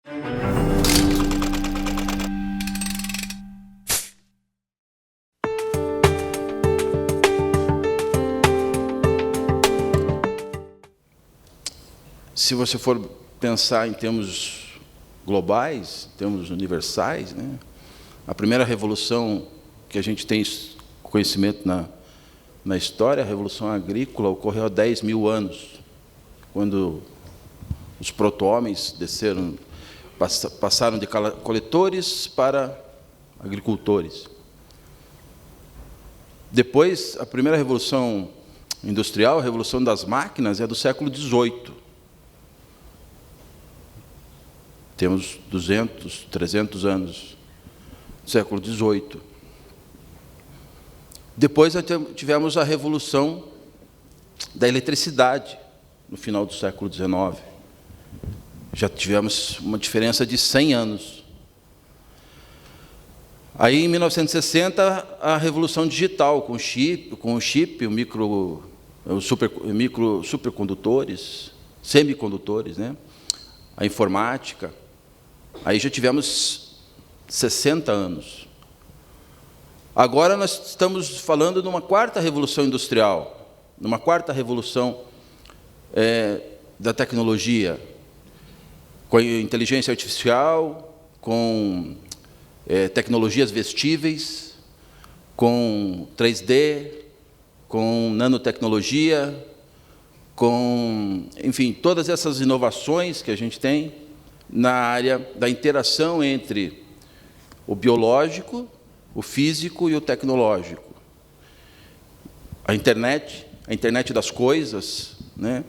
Se você for pensar em termos globais, em termos universais, né, a primeira revolução que a gente tem conhecimento na história, a Revolução Agrícola, ocorreu há 10 mil anos, quando os proto-homens passaram de coletores para agricultores. Depois, a primeira revolução industrial, a revolução das máquinas, é do século XVIII. Temos 200, 300 anos, século XVIII. Depois tivemos a revolução da eletricidade, no final do século XIX. Já tivemos uma diferença de 100 anos. Aí, em 1960, a revolução digital, com o chip, supercondutores, semicondutores, né? A informática. Aí já tivemos 60 anos. Agora nós estamos falando de uma quarta revolução industrial, numa quarta revolução da tecnologia, com inteligência artificial, com tecnologias vestíveis, com 3D, com nanotecnologia, com, enfim, todas essas inovações que a gente tem na área da interação entre o biológico, o físico e o tecnológico. A internet das coisas, né?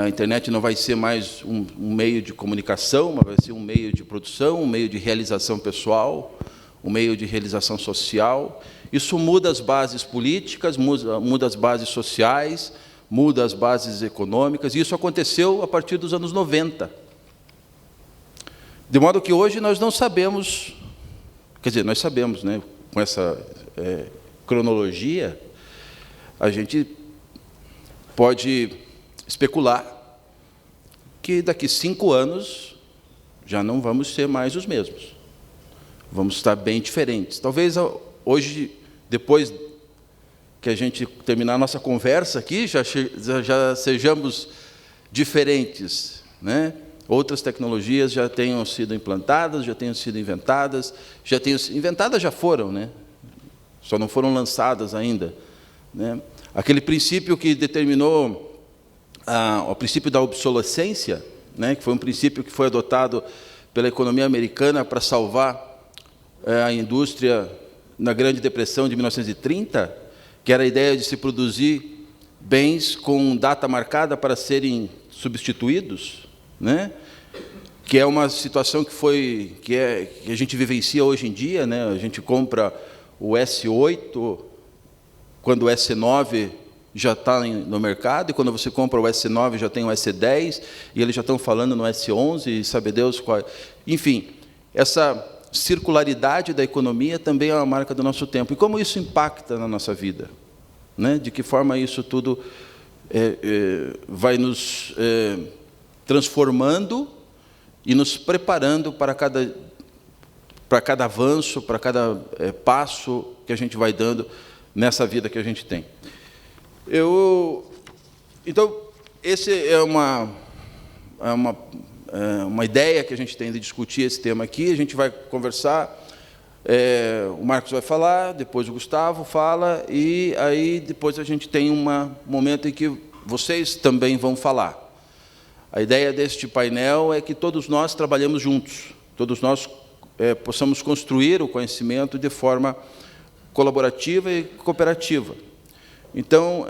A internet não vai ser mais um meio de comunicação, mas vai ser um meio de produção, um meio de realização pessoal, um meio de realização social. Isso muda as bases políticas, muda as bases sociais, muda as bases econômicas, e isso aconteceu a partir dos anos 90. De modo que hoje nós não sabemos, quer dizer, nós sabemos, né, com essa cronologia, a gente pode especular que daqui 5 anos já não vamos ser mais os mesmos. Vamos estar bem diferentes. Talvez hoje, depois que a gente terminar a nossa conversa aqui, já sejamos diferentes, né? Outras tecnologias já tenham sido implantadas, já tenham sido inventadas, já foram, né? Só não foram lançadas ainda, né? Aquele princípio que determinou o princípio da obsolescência, né? Que foi um princípio que foi adotado pela economia americana para salvar a indústria na Grande Depressão de 1930, que era a ideia de se produzir bens com data marcada para serem substituídos, né? Que é uma situação que a gente vivencia hoje em dia, né? A gente compra o S8 quando o S9 já está no mercado, e quando você compra o S9 já tem o S10, e eles já estão falando no S11, e sabe Deus qual. Enfim, essa circularidade da economia também é uma marca do nosso tempo. E como isso impacta na nossa vida, né? De que forma isso tudo vai nos transformando e nos preparando para cada avanço, para cada passo que a gente vai dando nessa vida que a gente tem. Então, esse é uma ideia que a gente tem de discutir esse tema aqui. A gente vai conversar, o Marcos vai falar, depois o Gustavo fala, e aí depois a gente tem um momento em que vocês também vão falar. A ideia deste painel é que todos nós trabalhemos juntos, todos nós possamos construir o conhecimento de forma colaborativa e cooperativa. Então,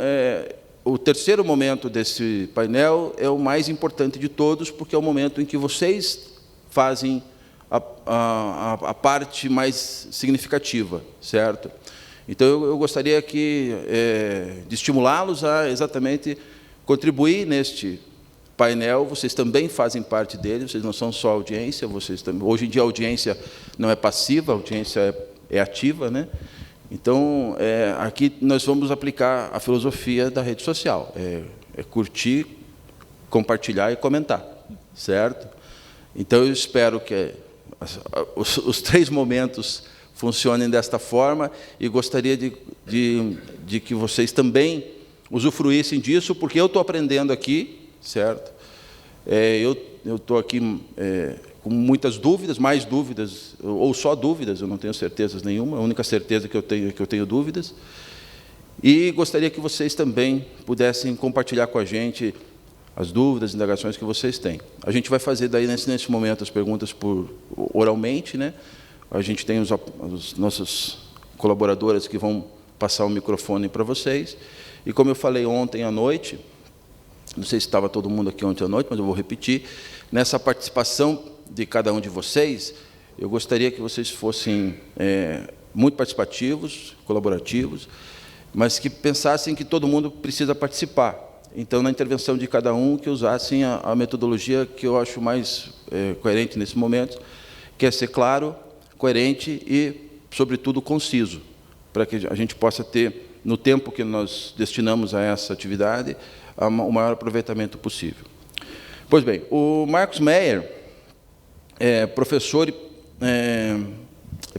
o terceiro momento desse painel é o mais importante de todos, porque é o momento em que vocês fazem a parte mais significativa, certo? Então, eu gostaria de estimulá-los a exatamente contribuir neste painel. Vocês também fazem parte dele, vocês não são só audiência, hoje em dia a audiência não é passiva, a audiência é ativa, né? Então, aqui nós vamos aplicar a filosofia da rede social, curtir, compartilhar e comentar, certo? Então, eu espero que os 3 momentos funcionem desta forma e gostaria de que vocês também usufruíssem disso, porque eu estou aprendendo aqui, certo? Eu estou aqui com muitas dúvidas, mais dúvidas, ou só dúvidas, eu não tenho certezas nenhuma, a única certeza que eu tenho é que eu tenho dúvidas. E gostaria que vocês também pudessem compartilhar com a gente as dúvidas, indagações que vocês têm. A gente vai fazer daí, nesse momento, as perguntas oralmente, né? A gente tem os nossos colaboradoras que vão passar o microfone para vocês. E como eu falei ontem à noite, não sei se estava todo mundo aqui ontem à noite, mas eu vou repetir, nessa participação de cada um de vocês, eu gostaria que vocês fossem muito participativos, colaborativos, mas que pensassem que todo mundo precisa participar. Então, na intervenção de cada um, que usassem a metodologia que eu acho mais coerente nesse momento, que é ser claro, coerente e, sobretudo, conciso, para que a gente possa ter, no tempo que nós destinamos a essa atividade, o maior aproveitamento possível. Pois bem, o Marcos Meyer é professor,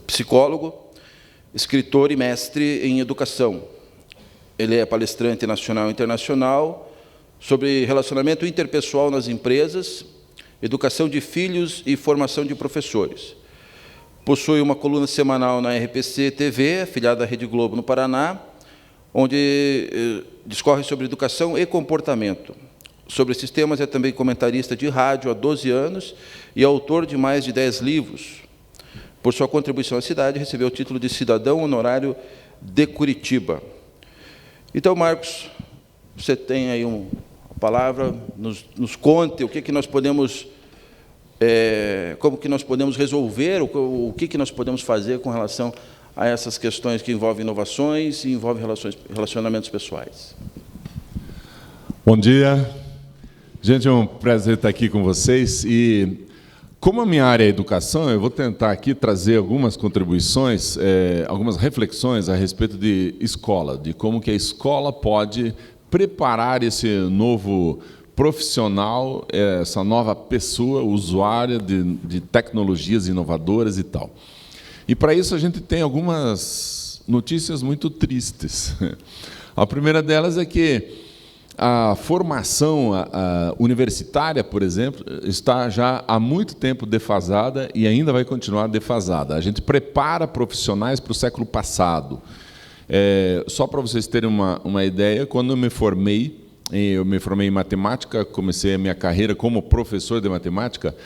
psicólogo, escritor e mestre em educação. Ele é palestrante nacional e internacional sobre relacionamento interpessoal nas empresas, educação de filhos e formação de professores. Possui uma coluna semanal na RPC TV, afiliada à Rede Globo no Paraná, onde discorre sobre educação e comportamento. Sobre esses temas, é também comentarista de rádio há 12 anos e autor de mais de 10 livros. Por sua contribuição à cidade, recebeu o título de cidadão honorário de Curitiba. Então, Marcos, você tem aí uma palavra, nos conte o que nós podemos, como que nós podemos resolver, o que nós podemos fazer com relação a essas questões que envolvem inovações e envolvem relacionamentos pessoais. Bom dia. Gente, é um prazer estar aqui com vocês. E, como a minha área é educação, eu vou tentar aqui trazer algumas contribuições, algumas reflexões a respeito de escola, de como que a escola pode preparar esse novo profissional, essa nova pessoa, usuária de tecnologias inovadoras e tal. E, para isso, a gente tem algumas notícias muito tristes. A primeira delas é que a formação universitária, por exemplo, está já há muito tempo defasada e ainda vai continuar defasada. A gente prepara profissionais para o século passado. Só para vocês terem uma ideia, quando eu me formei em matemática, comecei a minha carreira como professor de matemática.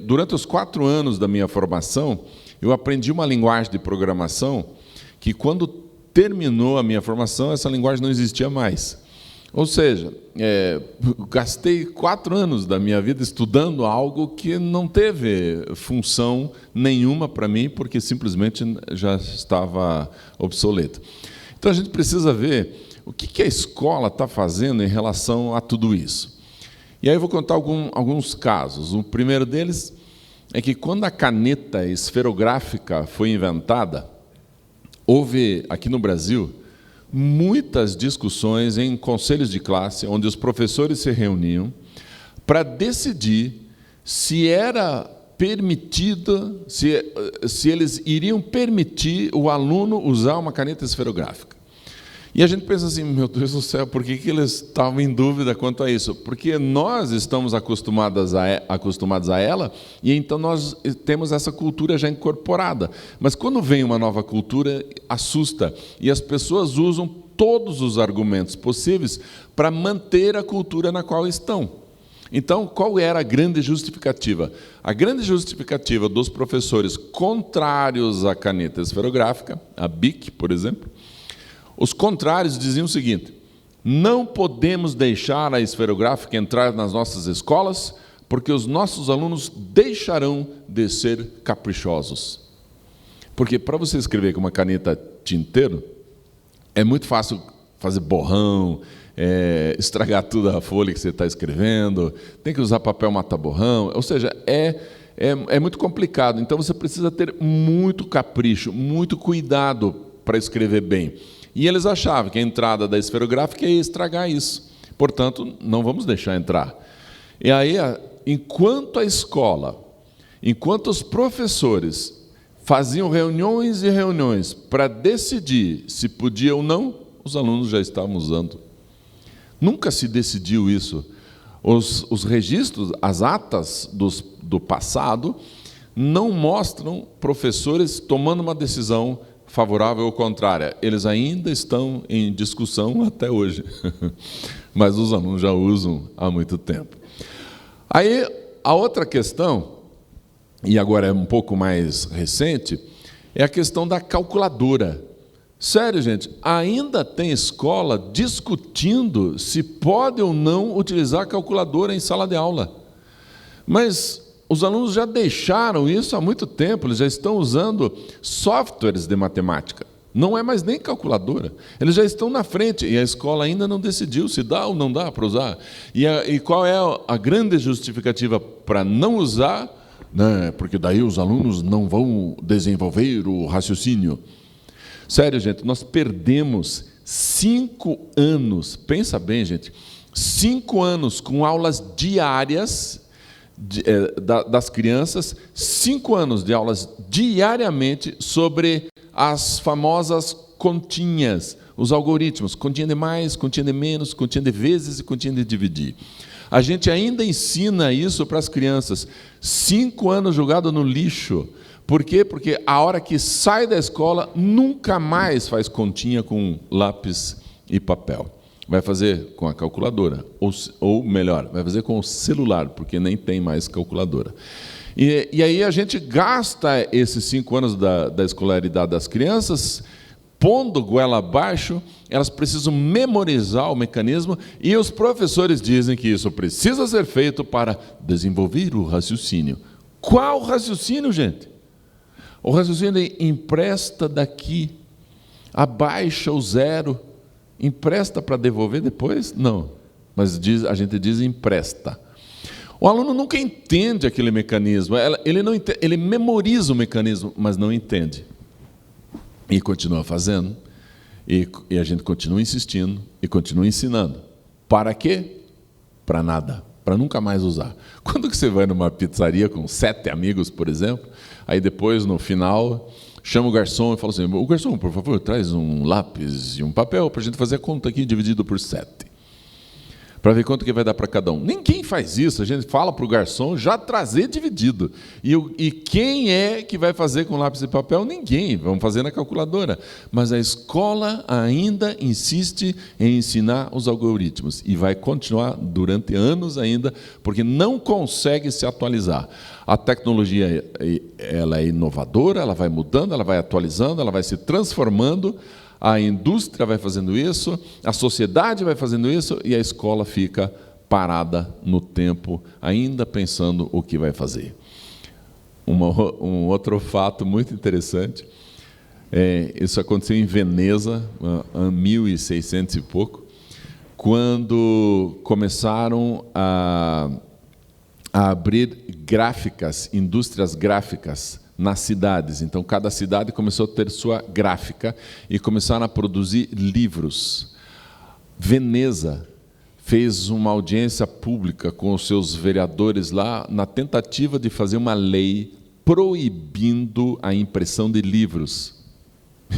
Durante os 4 anos da minha formação, eu aprendi uma linguagem de programação que, quando terminou a minha formação, essa linguagem não existia mais. Ou seja, gastei 4 anos da minha vida estudando algo que não teve função nenhuma para mim, porque simplesmente já estava obsoleto. Então, a gente precisa ver o que a escola está fazendo em relação a tudo isso. E aí eu vou contar alguns casos. O primeiro deles é que, quando a caneta esferográfica foi inventada, houve, aqui no Brasil, muitas discussões em conselhos de classe, onde os professores se reuniam para decidir se era permitido, se eles iriam permitir o aluno usar uma caneta esferográfica. E a gente pensa assim, meu Deus do céu, por que eles estavam em dúvida quanto a isso? Porque nós estamos acostumados a ela, e então nós temos essa cultura já incorporada. Mas, quando vem uma nova cultura, assusta, e as pessoas usam todos os argumentos possíveis para manter a cultura na qual estão. Então, qual era a grande justificativa? A grande justificativa dos professores contrários à caneta esferográfica, a BIC, por exemplo, os contrários diziam o seguinte: não podemos deixar a esferográfica entrar nas nossas escolas, porque os nossos alunos deixarão de ser caprichosos. Porque, para você escrever com uma caneta tinteiro, é muito fácil fazer borrão, estragar toda a folha que você está escrevendo, tem que usar papel mata-borrão, ou seja, é muito complicado. Então, você precisa ter muito capricho, muito cuidado para escrever bem. E eles achavam que a entrada da esferográfica ia estragar isso. Portanto, não vamos deixar entrar. E aí enquanto a escola, enquanto os professores faziam reuniões e reuniões para decidir se podia ou não, os alunos já estavam usando. Nunca se decidiu isso. Os registros, as atas do passado, não mostram professores tomando uma decisão favorável ou contrária. Eles ainda estão em discussão até hoje, mas os alunos já usam há muito tempo. Aí, a outra questão, e agora é um pouco mais recente, é a questão da calculadora. Sério, gente, ainda tem escola discutindo se pode ou não utilizar calculadora em sala de aula. Mas os alunos já deixaram isso há muito tempo, eles já estão usando softwares de matemática. Não é mais nem calculadora. Eles já estão na frente e a escola ainda não decidiu se dá ou não dá para usar. E qual é a grande justificativa para não usar? Né? Porque daí os alunos não vão desenvolver o raciocínio. Sério, gente, nós perdemos 5 anos, pensa bem, gente, 5 anos com aulas diárias das crianças, 5 anos de aulas diariamente sobre as famosas continhas, os algoritmos, continha de mais, continha de menos, continha de vezes e continha de dividir. A gente ainda ensina isso para as crianças, 5 anos jogado no lixo. Por quê? Porque a hora que sai da escola, nunca mais faz continha com lápis e papel. Vai fazer com a calculadora, ou melhor, vai fazer com o celular, porque nem tem mais calculadora. E aí a gente gasta esses 5 anos da escolaridade das crianças, pondo goela abaixo, elas precisam memorizar o mecanismo, e os professores dizem que isso precisa ser feito para desenvolver o raciocínio. Qual raciocínio, gente? O raciocínio empresta daqui, abaixa o zero, empresta para devolver depois? Não, mas a gente diz empresta. O aluno nunca entende aquele mecanismo, ele memoriza o mecanismo, mas não entende. E continua fazendo, e a gente continua insistindo, e continua ensinando. Para quê? Para nada, para nunca mais usar. Quando que você vai numa pizzaria com 7 amigos, por exemplo, aí depois, no final, chama o garçom e fala assim, o garçom, por favor, traz um lápis e um papel para a gente fazer a conta aqui dividido por 7. Para ver quanto que vai dar para cada um. Ninguém faz isso, a gente fala para o garçom já trazer dividido. E quem é que vai fazer com lápis e papel? Ninguém, vamos fazer na calculadora. Mas a escola ainda insiste em ensinar os algoritmos e vai continuar durante anos ainda, porque não consegue se atualizar. A tecnologia ela é inovadora, ela vai mudando, ela vai atualizando, ela vai se transformando. A indústria vai fazendo isso, a sociedade vai fazendo isso e a escola fica parada no tempo, ainda pensando o que vai fazer. Um outro fato muito interessante, isso aconteceu em Veneza, em 1600 e pouco, quando começaram a abrir gráficas, indústrias gráficas, nas cidades. Então, cada cidade começou a ter sua gráfica e começaram a produzir livros. Veneza fez uma audiência pública com os seus vereadores lá, na tentativa de fazer uma lei proibindo a impressão de livros.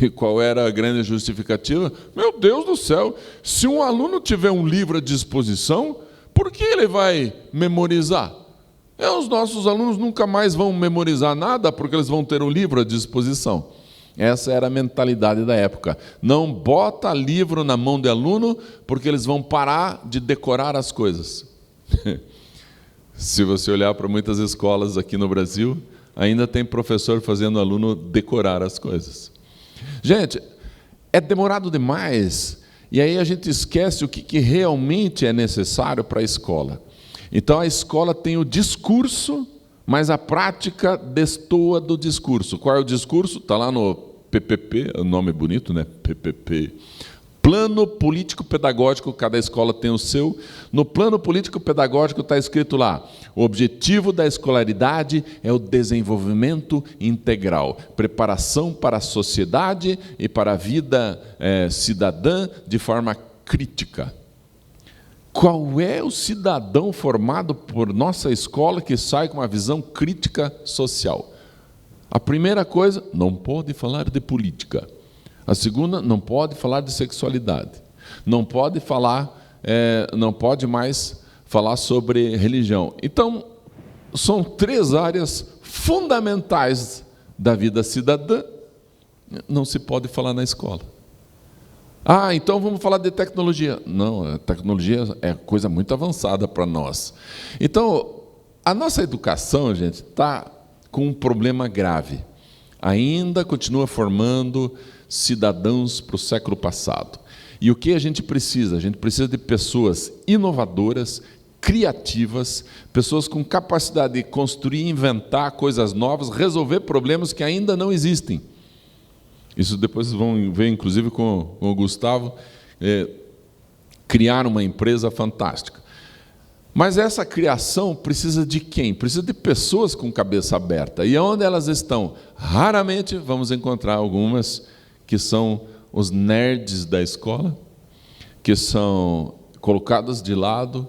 E qual era a grande justificativa? Meu Deus do céu, se um aluno tiver um livro à disposição, por que ele vai memorizar? Os nossos alunos nunca mais vão memorizar nada porque eles vão ter um livro à disposição. Essa era a mentalidade da época. Não bota livro na mão de aluno porque eles vão parar de decorar as coisas. Se você olhar para muitas escolas aqui no Brasil, ainda tem professor fazendo aluno decorar as coisas. Gente, é demorado demais e aí a gente esquece o que realmente é necessário para a escola. Então, a escola tem o discurso, mas a prática destoa do discurso. Qual é o discurso? Está lá no PPP, o nome é bonito, né? PPP. Plano Político-Pedagógico, cada escola tem o seu. No plano político-pedagógico está escrito lá, o objetivo da escolaridade é o desenvolvimento integral, preparação para a sociedade e para a vida cidadã de forma crítica. Qual é o cidadão formado por nossa escola que sai com uma visão crítica social? A primeira coisa, não pode falar de política. A segunda, não pode falar de sexualidade. Não pode mais falar sobre religião. Então, são 3 áreas fundamentais da vida cidadã. Não se pode falar na escola. Então vamos falar de tecnologia. Não, a tecnologia é coisa muito avançada para nós. Então, a nossa educação, gente, está com um problema grave. Ainda continua formando cidadãos para o século passado. E o que a gente precisa? A gente precisa de pessoas inovadoras, criativas, pessoas com capacidade de construir, inventar coisas novas, resolver problemas que ainda não existem. Isso depois vocês vão ver, inclusive, com o Gustavo, criar uma empresa fantástica. Mas essa criação precisa de quem? Precisa de pessoas com cabeça aberta. E onde elas estão? Raramente vamos encontrar algumas que são os nerds da escola, que são colocadas de lado.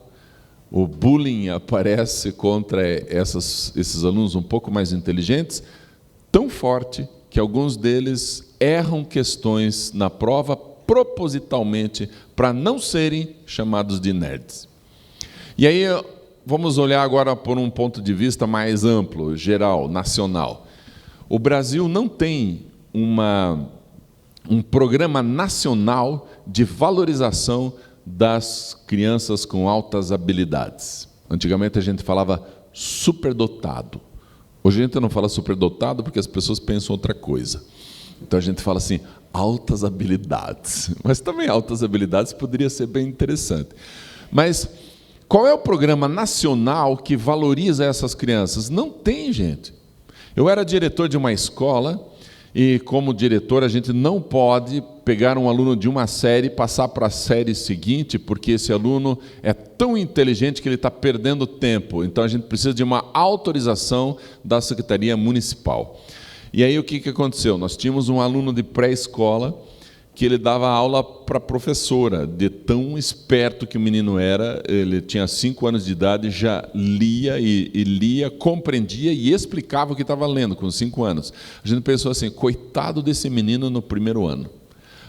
O bullying aparece contra esses alunos um pouco mais inteligentes, tão forte que alguns deles erram questões na prova propositalmente para não serem chamados de nerds. E aí vamos olhar agora por um ponto de vista mais amplo, geral, nacional. O Brasil não tem um programa nacional de valorização das crianças com altas habilidades. Antigamente a gente falava superdotado. Hoje a gente não fala superdotado porque as pessoas pensam outra coisa. Então a gente fala assim, altas habilidades. Mas também altas habilidades poderia ser bem interessante. Mas qual é o programa nacional que valoriza essas crianças? Não tem, gente. Eu era diretor de uma escola e, como diretor, a gente não pode pegar um aluno de uma série e passar para a série seguinte, porque esse aluno é tão inteligente que ele está perdendo tempo. Então, a gente precisa de uma autorização da Secretaria Municipal. E aí, o que aconteceu? Nós tínhamos um aluno de pré-escola que ele dava aula para a professora, de tão esperto que o menino era. Ele tinha 5 anos de idade, já lia e lia, compreendia e explicava o que estava lendo com 5 anos. A gente pensou assim, coitado desse menino no primeiro ano.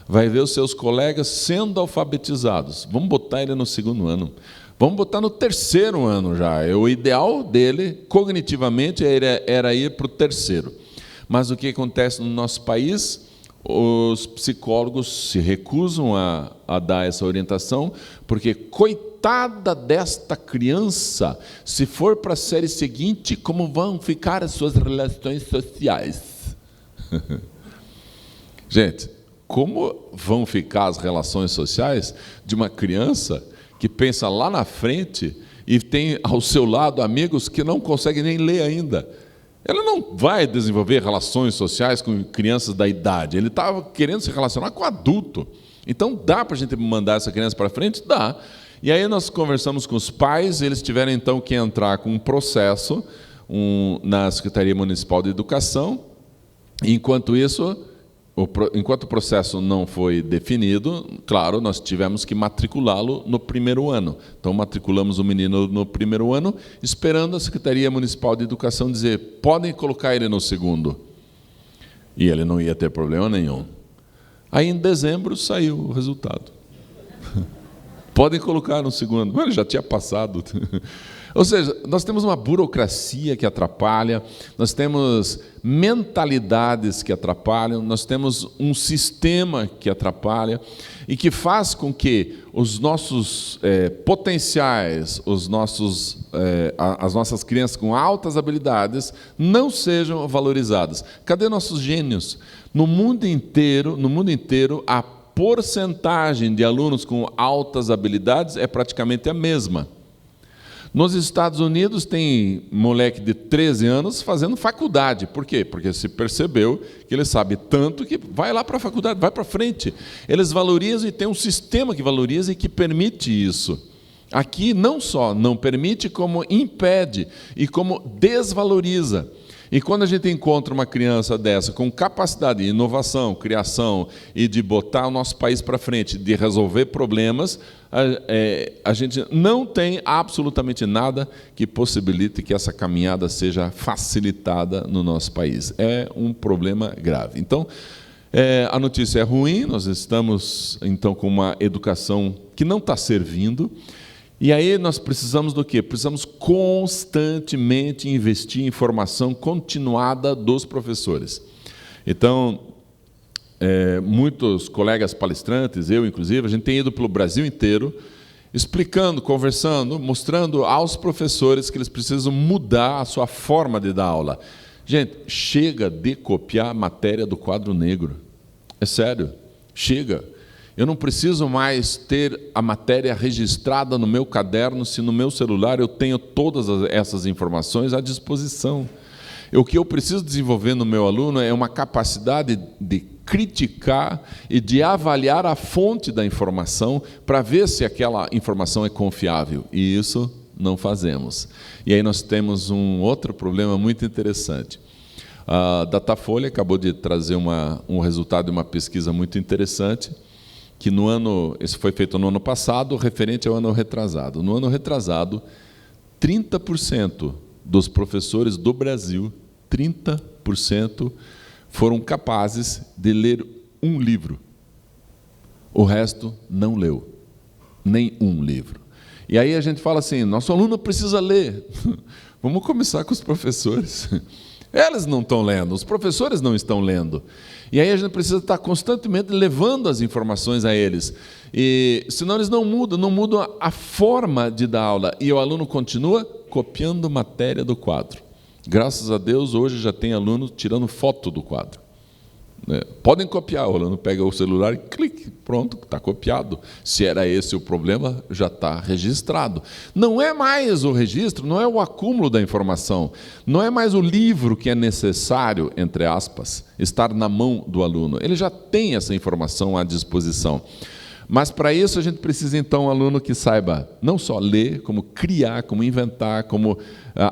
Vai ver os seus colegas sendo alfabetizados. Vamos botar ele no 2º ano. Vamos botar no 3º ano já. O ideal dele, cognitivamente, era ir para o 3º. Mas o que acontece no nosso país? Os psicólogos se recusam a dar essa orientação, porque, coitada desta criança, se for para a série seguinte, como vão ficar as suas relações sociais? Gente, como vão ficar as relações sociais de uma criança que pensa lá na frente e tem ao seu lado amigos que não conseguem nem ler ainda? Ela não vai desenvolver relações sociais com crianças da idade. Ele estava querendo se relacionar com adulto. Então, dá para a gente mandar essa criança para frente? Dá. E aí nós conversamos com os pais, eles tiveram então que entrar com um processo na Secretaria Municipal de Educação. Enquanto o processo não foi definido, claro, nós tivemos que matriculá-lo no 1º ano. Então, matriculamos o menino no 1º ano, esperando a Secretaria Municipal de Educação dizer, podem colocar ele no 2º. E ele não ia ter problema nenhum. Aí, em dezembro, saiu o resultado. Podem colocar no 2º. Mas ele já tinha passado. Ou seja, nós temos uma burocracia que atrapalha, nós temos mentalidades que atrapalham, nós temos um sistema que atrapalha e que faz com que os nossos potenciais, as nossas crianças com altas habilidades não sejam valorizadas. Cadê nossos gênios? No mundo inteiro, a porcentagem de alunos com altas habilidades é praticamente a mesma. Nos Estados Unidos tem moleque de 13 anos fazendo faculdade. Por quê? Porque se percebeu que ele sabe tanto que vai lá para a faculdade, vai para frente. Eles valorizam e tem um sistema que valoriza e que permite isso. Aqui não só não permite, como impede e como desvaloriza. E quando a gente encontra uma criança dessa com capacidade de inovação, criação e de botar o nosso país para frente, de resolver problemas, a gente não tem absolutamente nada que possibilite que essa caminhada seja facilitada no nosso país. É um problema grave. Então, a notícia é ruim, nós estamos então com uma educação que não está servindo. E aí nós precisamos do quê? Precisamos constantemente investir em formação continuada dos professores. Então, muitos colegas palestrantes, eu inclusive, a gente tem ido pelo Brasil inteiro, explicando, conversando, mostrando aos professores que eles precisam mudar a sua forma de dar aula. Gente, chega de copiar a matéria do quadro negro. É sério, chega. Eu não preciso mais ter a matéria registrada no meu caderno, se no meu celular eu tenho todas essas informações à disposição. O que eu preciso desenvolver no meu aluno é uma capacidade de criticar e de avaliar a fonte da informação para ver se aquela informação é confiável. E isso não fazemos. E aí nós temos um outro problema muito interessante. A Datafolha acabou de trazer um resultado de uma pesquisa muito interessante, que isso foi feito no ano passado, referente ao ano retrasado. No ano retrasado, 30% dos professores do Brasil, 30%, foram capazes de ler um livro. O resto não leu, nem um livro. E aí a gente fala assim, nosso aluno precisa ler. Vamos começar com os professores. Eles não estão lendo, os professores não estão lendo. E aí a gente precisa estar constantemente levando as informações a eles. E senão eles não mudam a forma de dar aula. E o aluno continua copiando matéria do quadro. Graças a Deus, hoje já tem aluno tirando foto do quadro. Podem copiar, o aluno pega o celular e clique, pronto, está copiado. Se era esse o problema, já está registrado. Não é mais o registro, não é o acúmulo da informação, não é mais o livro que é necessário, entre aspas, estar na mão do aluno. Ele já tem essa informação à disposição. Mas para isso a gente precisa então um aluno que saiba não só ler, como criar, como inventar, como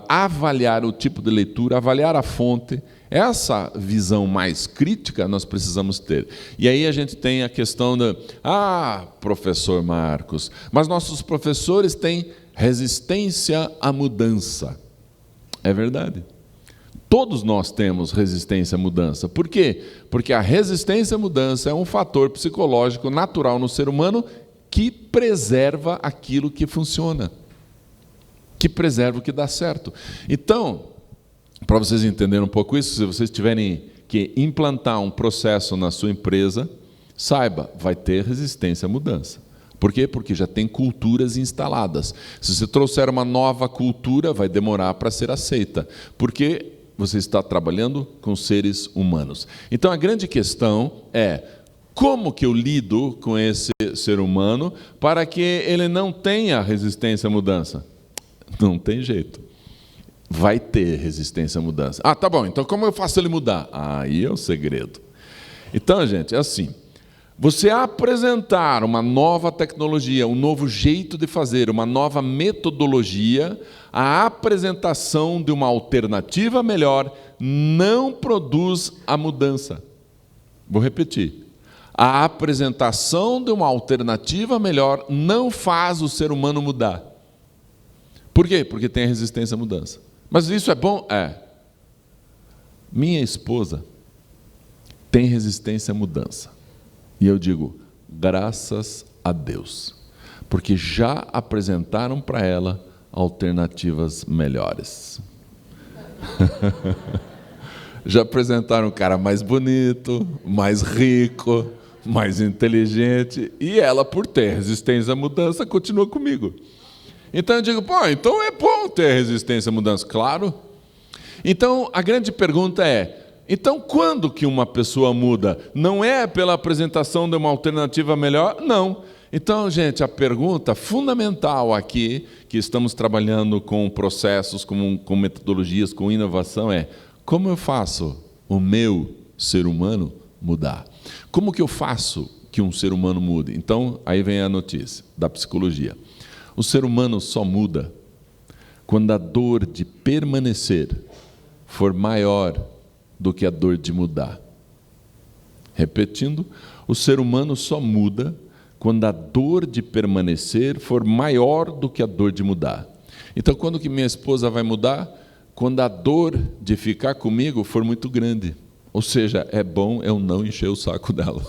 avaliar o tipo de leitura, avaliar a fonte. Essa visão mais crítica nós precisamos ter. E aí a gente tem a questão professor Marcos, mas nossos professores têm resistência à mudança. É verdade. Todos nós temos resistência à mudança. Por quê? Porque a resistência à mudança é um fator psicológico natural no ser humano que preserva aquilo que funciona, que preserva o que dá certo. Então, para vocês entenderem um pouco isso, se vocês tiverem que implantar um processo na sua empresa, saiba, vai ter resistência à mudança. Por quê? Porque já tem culturas instaladas. Se você trouxer uma nova cultura, vai demorar para ser aceita. Porque você está trabalhando com seres humanos. Então, a grande questão é como que eu lido com esse ser humano para que ele não tenha resistência à mudança? Não tem jeito. Vai ter resistência à mudança. Tá bom, então como eu faço ele mudar? Aí é o segredo. Então, gente, é assim. Você apresentar uma nova tecnologia, um novo jeito de fazer, uma nova metodologia, a apresentação de uma alternativa melhor não produz a mudança. Vou repetir. A apresentação de uma alternativa melhor não faz o ser humano mudar. Por quê? Porque tem resistência à mudança. Mas isso é bom? É. Minha esposa tem resistência à mudança. E eu digo, graças a Deus, porque já apresentaram para ela alternativas melhores. Já apresentaram um cara mais bonito, mais rico, mais inteligente, e ela, por ter resistência à mudança, continua comigo. Então eu digo, então é bom ter resistência à mudança, claro. Então a grande pergunta é, então, quando que uma pessoa muda? Não é pela apresentação de uma alternativa melhor? Não. Então, gente, a pergunta fundamental aqui, que estamos trabalhando com processos, com metodologias, com inovação, é como eu faço o meu ser humano mudar? Como que eu faço que um ser humano mude? Então, aí vem a notícia da psicologia. O ser humano só muda quando a dor de permanecer for maior do que a dor de mudar. Repetindo, o ser humano só muda quando a dor de permanecer for maior do que a dor de mudar. Então, quando que minha esposa vai mudar? Quando a dor de ficar comigo for muito grande. Ou seja, é bom eu não encher o saco dela.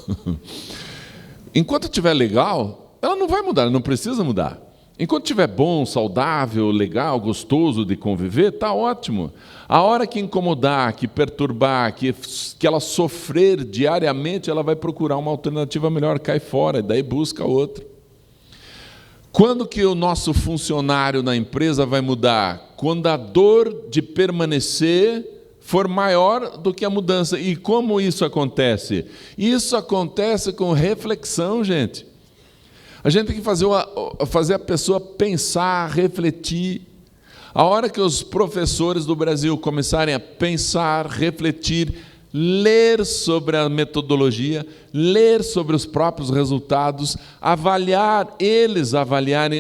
Enquanto estiver legal, ela não vai mudar, ela não precisa mudar. Enquanto estiver bom, saudável, legal, gostoso de conviver, está ótimo. A hora que incomodar, que perturbar, que ela sofrer diariamente, ela vai procurar uma alternativa melhor, cai fora, e daí busca outra. Quando que o nosso funcionário na empresa vai mudar? Quando a dor de permanecer for maior do que a mudança. E como isso acontece? Isso acontece com reflexão, gente. A gente tem que fazer a pessoa pensar, refletir. A hora que os professores do Brasil começarem a pensar, refletir, ler sobre a metodologia, ler sobre os próprios resultados, avaliarem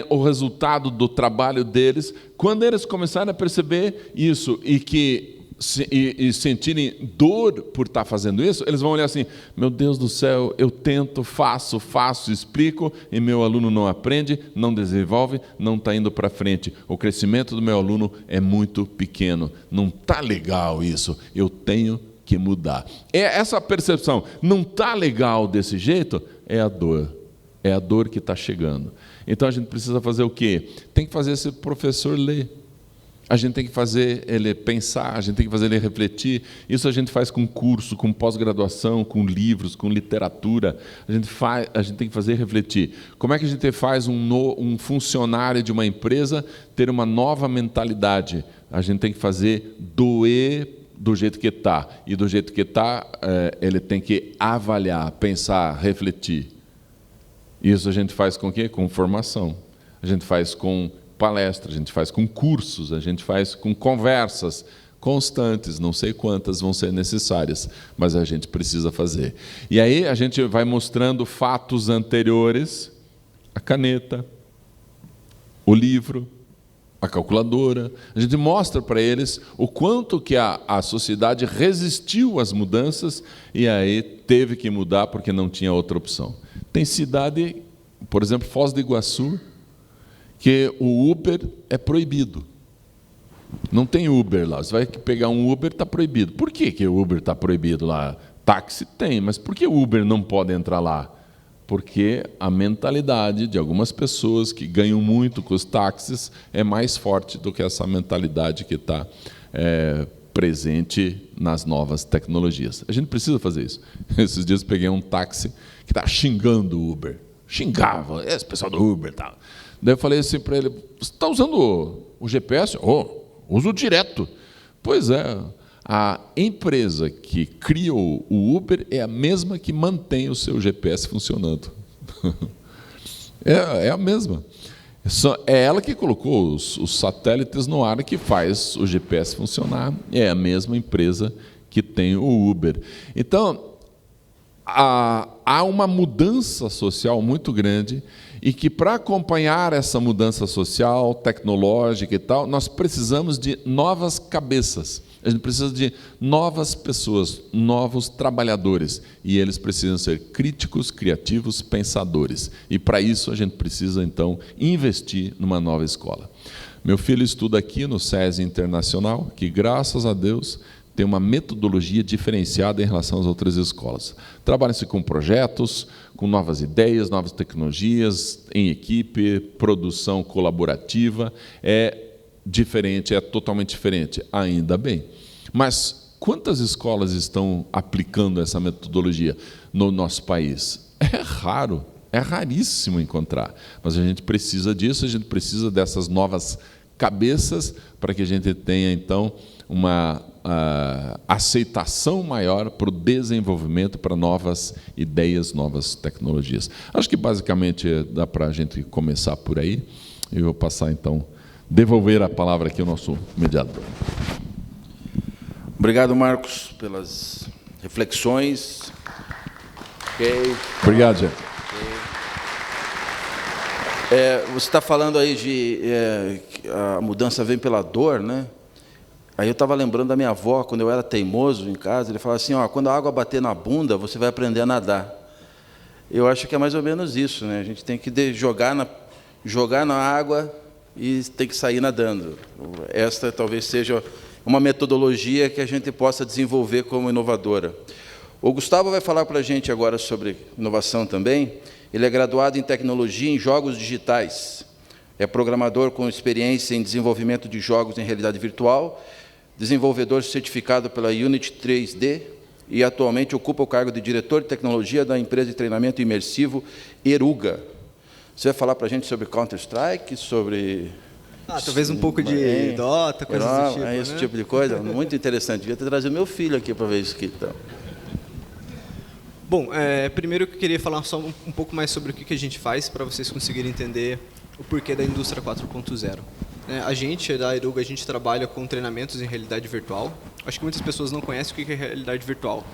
o resultado do trabalho deles, quando eles começarem a perceber isso e sentirem dor por estar fazendo isso, eles vão olhar assim: meu Deus do céu, eu tento, faço, explico, e meu aluno não aprende, não desenvolve, não está indo para frente. O crescimento do meu aluno é muito pequeno, não está legal isso, eu tenho que mudar. Essa percepção, não está legal desse jeito, é a dor que está chegando. Então a gente precisa fazer o quê? Tem que fazer esse professor ler. A gente tem que fazer ele pensar, a gente tem que fazer ele refletir. Isso a gente faz com curso, com pós-graduação, com livros, com literatura. A gente tem que fazer refletir. Como é que a gente faz um funcionário de uma empresa ter uma nova mentalidade? A gente tem que fazer doer do jeito que está. E do jeito que está, ele tem que avaliar, pensar, refletir. Isso a gente faz com o quê? Com formação. A gente faz com palestra, a gente faz com cursos, a gente faz com conversas constantes, não sei quantas vão ser necessárias, mas a gente precisa fazer. E aí a gente vai mostrando fatos anteriores, a caneta, o livro, a calculadora. A gente mostra para eles o quanto que a sociedade resistiu às mudanças e aí teve que mudar porque não tinha outra opção. Tem cidade, por exemplo, Foz do Iguaçu, que o Uber é proibido. Não tem Uber lá. Você vai pegar um Uber, está proibido. Por que o Uber está proibido lá? Táxi tem, mas por que o Uber não pode entrar lá? Porque a mentalidade de algumas pessoas que ganham muito com os táxis é mais forte do que essa mentalidade que está presente nas novas tecnologias. A gente precisa fazer isso. Esses dias eu peguei um táxi que está xingando o Uber. Xingava, esse pessoal do Uber e tal. Daí eu falei assim para ele: você está usando o GPS? Uso direto. Pois é, a empresa que criou o Uber é a mesma que mantém o seu GPS funcionando. É a mesma. É ela que colocou os satélites no ar que faz o GPS funcionar. É a mesma empresa que tem o Uber. Então, há uma mudança social muito grande e que, para acompanhar essa mudança social, tecnológica e tal, nós precisamos de novas cabeças. A gente precisa de novas pessoas, novos trabalhadores. E eles precisam ser críticos, criativos, pensadores. E, para isso, a gente precisa, então, investir numa nova escola. Meu filho estuda aqui no SESI Internacional, que, graças a Deus, tem uma metodologia diferenciada em relação às outras escolas. Trabalha-se com projetos, com novas ideias, novas tecnologias, em equipe, produção colaborativa. É diferente, é totalmente diferente, ainda bem. Mas quantas escolas estão aplicando essa metodologia no nosso país? É raro, é raríssimo encontrar. Mas a gente precisa disso, a gente precisa dessas novas cabeças para que a gente tenha, então, uma aceitação maior para o desenvolvimento, para novas ideias, novas tecnologias. Acho que basicamente dá para a gente começar por aí. Eu vou passar então, devolver a palavra aqui ao nosso mediador. Obrigado, Marcos, pelas reflexões. Okay. Obrigado, gente. Você está falando aí de a mudança vem pela dor, né? Aí eu estava lembrando da minha avó, quando eu era teimoso em casa, ele falava assim, ó, quando a água bater na bunda, você vai aprender a nadar. Eu acho que é mais ou menos isso, né? A gente tem que jogar na água e tem que sair nadando. Esta talvez seja uma metodologia que a gente possa desenvolver como inovadora. O Gustavo vai falar para a gente agora sobre inovação também. Ele é graduado em tecnologia em jogos digitais. É programador com experiência em desenvolvimento de jogos em realidade virtual, desenvolvedor certificado pela Unity 3D e atualmente ocupa o cargo de diretor de tecnologia da empresa de treinamento imersivo Eruga. Você vai falar para a gente sobre Counter-Strike, sobre... talvez um pouco de Dota, coisas do tipo, esse tipo de coisa. Muito interessante. Devia ter trazido meu filho aqui para ver isso aqui. Então. Bom, primeiro eu queria falar só um pouco mais sobre o que a gente faz, para vocês conseguirem entender o porquê da indústria 4.0. A gente, da Eruga, a gente trabalha com treinamentos em realidade virtual. Acho que muitas pessoas não conhecem o que é realidade virtual.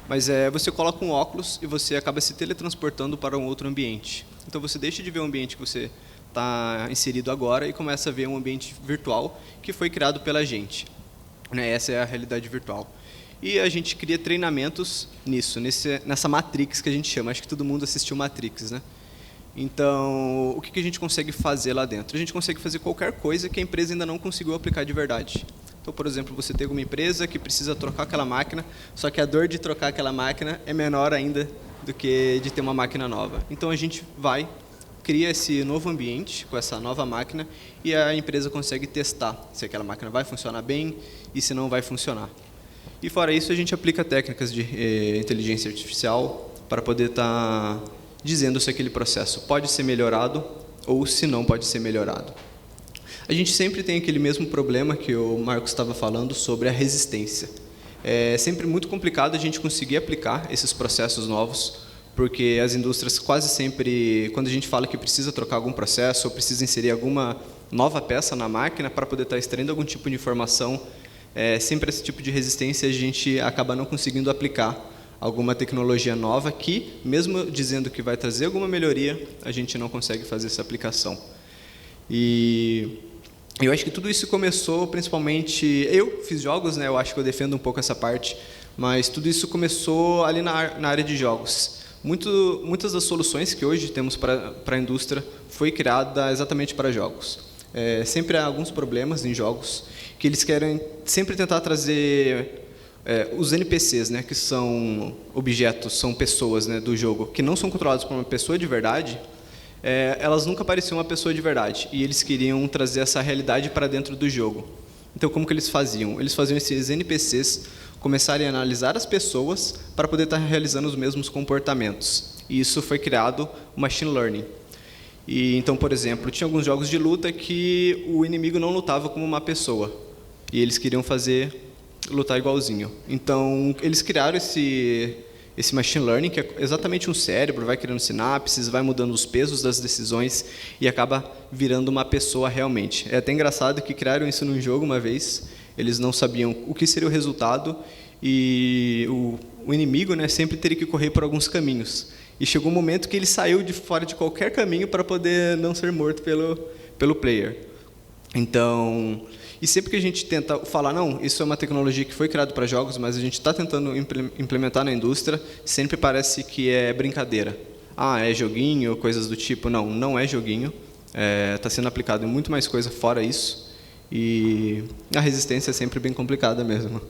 Mas você coloca um óculos e você acaba se teletransportando para um outro ambiente. Então você deixa de ver o ambiente que você está inserido agora e começa a ver um ambiente virtual que foi criado pela gente. Essa é a realidade virtual. E a gente cria treinamentos nessa Matrix que a gente chama. Acho que todo mundo assistiu Matrix, né? Então, o que a gente consegue fazer lá dentro? A gente consegue fazer qualquer coisa que a empresa ainda não conseguiu aplicar de verdade. Então, por exemplo, você tem uma empresa que precisa trocar aquela máquina, só que a dor de trocar aquela máquina é menor ainda do que de ter uma máquina nova. Então, a gente cria esse novo ambiente com essa nova máquina e a empresa consegue testar se aquela máquina vai funcionar bem e se não vai funcionar. E fora isso, a gente aplica técnicas de inteligência artificial para poder estar dizendo se aquele processo pode ser melhorado ou se não pode ser melhorado. A gente sempre tem aquele mesmo problema que o Marcos estava falando sobre a resistência. É sempre muito complicado a gente conseguir aplicar esses processos novos, porque as indústrias quase sempre, quando a gente fala que precisa trocar algum processo ou precisa inserir alguma nova peça na máquina para poder estar extraindo algum tipo de informação, sempre esse tipo de resistência a gente acaba não conseguindo aplicar alguma tecnologia nova que, mesmo dizendo que vai trazer alguma melhoria, a gente não consegue fazer essa aplicação. E eu acho que tudo isso começou principalmente... Eu fiz jogos, né? Eu acho que eu defendo um pouco essa parte, mas tudo isso começou ali na área de jogos. Muitas das soluções que hoje temos para a indústria foi criada exatamente para jogos. Sempre há alguns problemas em jogos que eles querem sempre tentar trazer... os NPCs, né, que são objetos, são pessoas, né, do jogo, que não são controlados por uma pessoa de verdade, elas nunca pareciam uma pessoa de verdade. E eles queriam trazer essa realidade para dentro do jogo. Então, como que eles faziam? Eles faziam esses NPCs começarem a analisar as pessoas para poder estar realizando os mesmos comportamentos. E isso foi criado o Machine Learning. E, então, por exemplo, tinha alguns jogos de luta que o inimigo não lutava como uma pessoa. E eles queriam lutar igualzinho. Então, eles criaram esse machine learning, que é exatamente um cérebro, vai criando sinapses, vai mudando os pesos das decisões e acaba virando uma pessoa realmente. É até engraçado que criaram isso num jogo uma vez, eles não sabiam o que seria o resultado e o inimigo, né, sempre teria que correr por alguns caminhos. E chegou um momento que ele saiu de fora de qualquer caminho para poder não ser morto pelo player. Então... E sempre que a gente tenta falar, não, isso é uma tecnologia que foi criada para jogos, mas a gente está tentando implementar na indústria, sempre parece que é brincadeira. É joguinho, coisas do tipo. Não, não é joguinho. Está sendo aplicado em muito mais coisa fora isso. E a resistência é sempre bem complicada mesmo.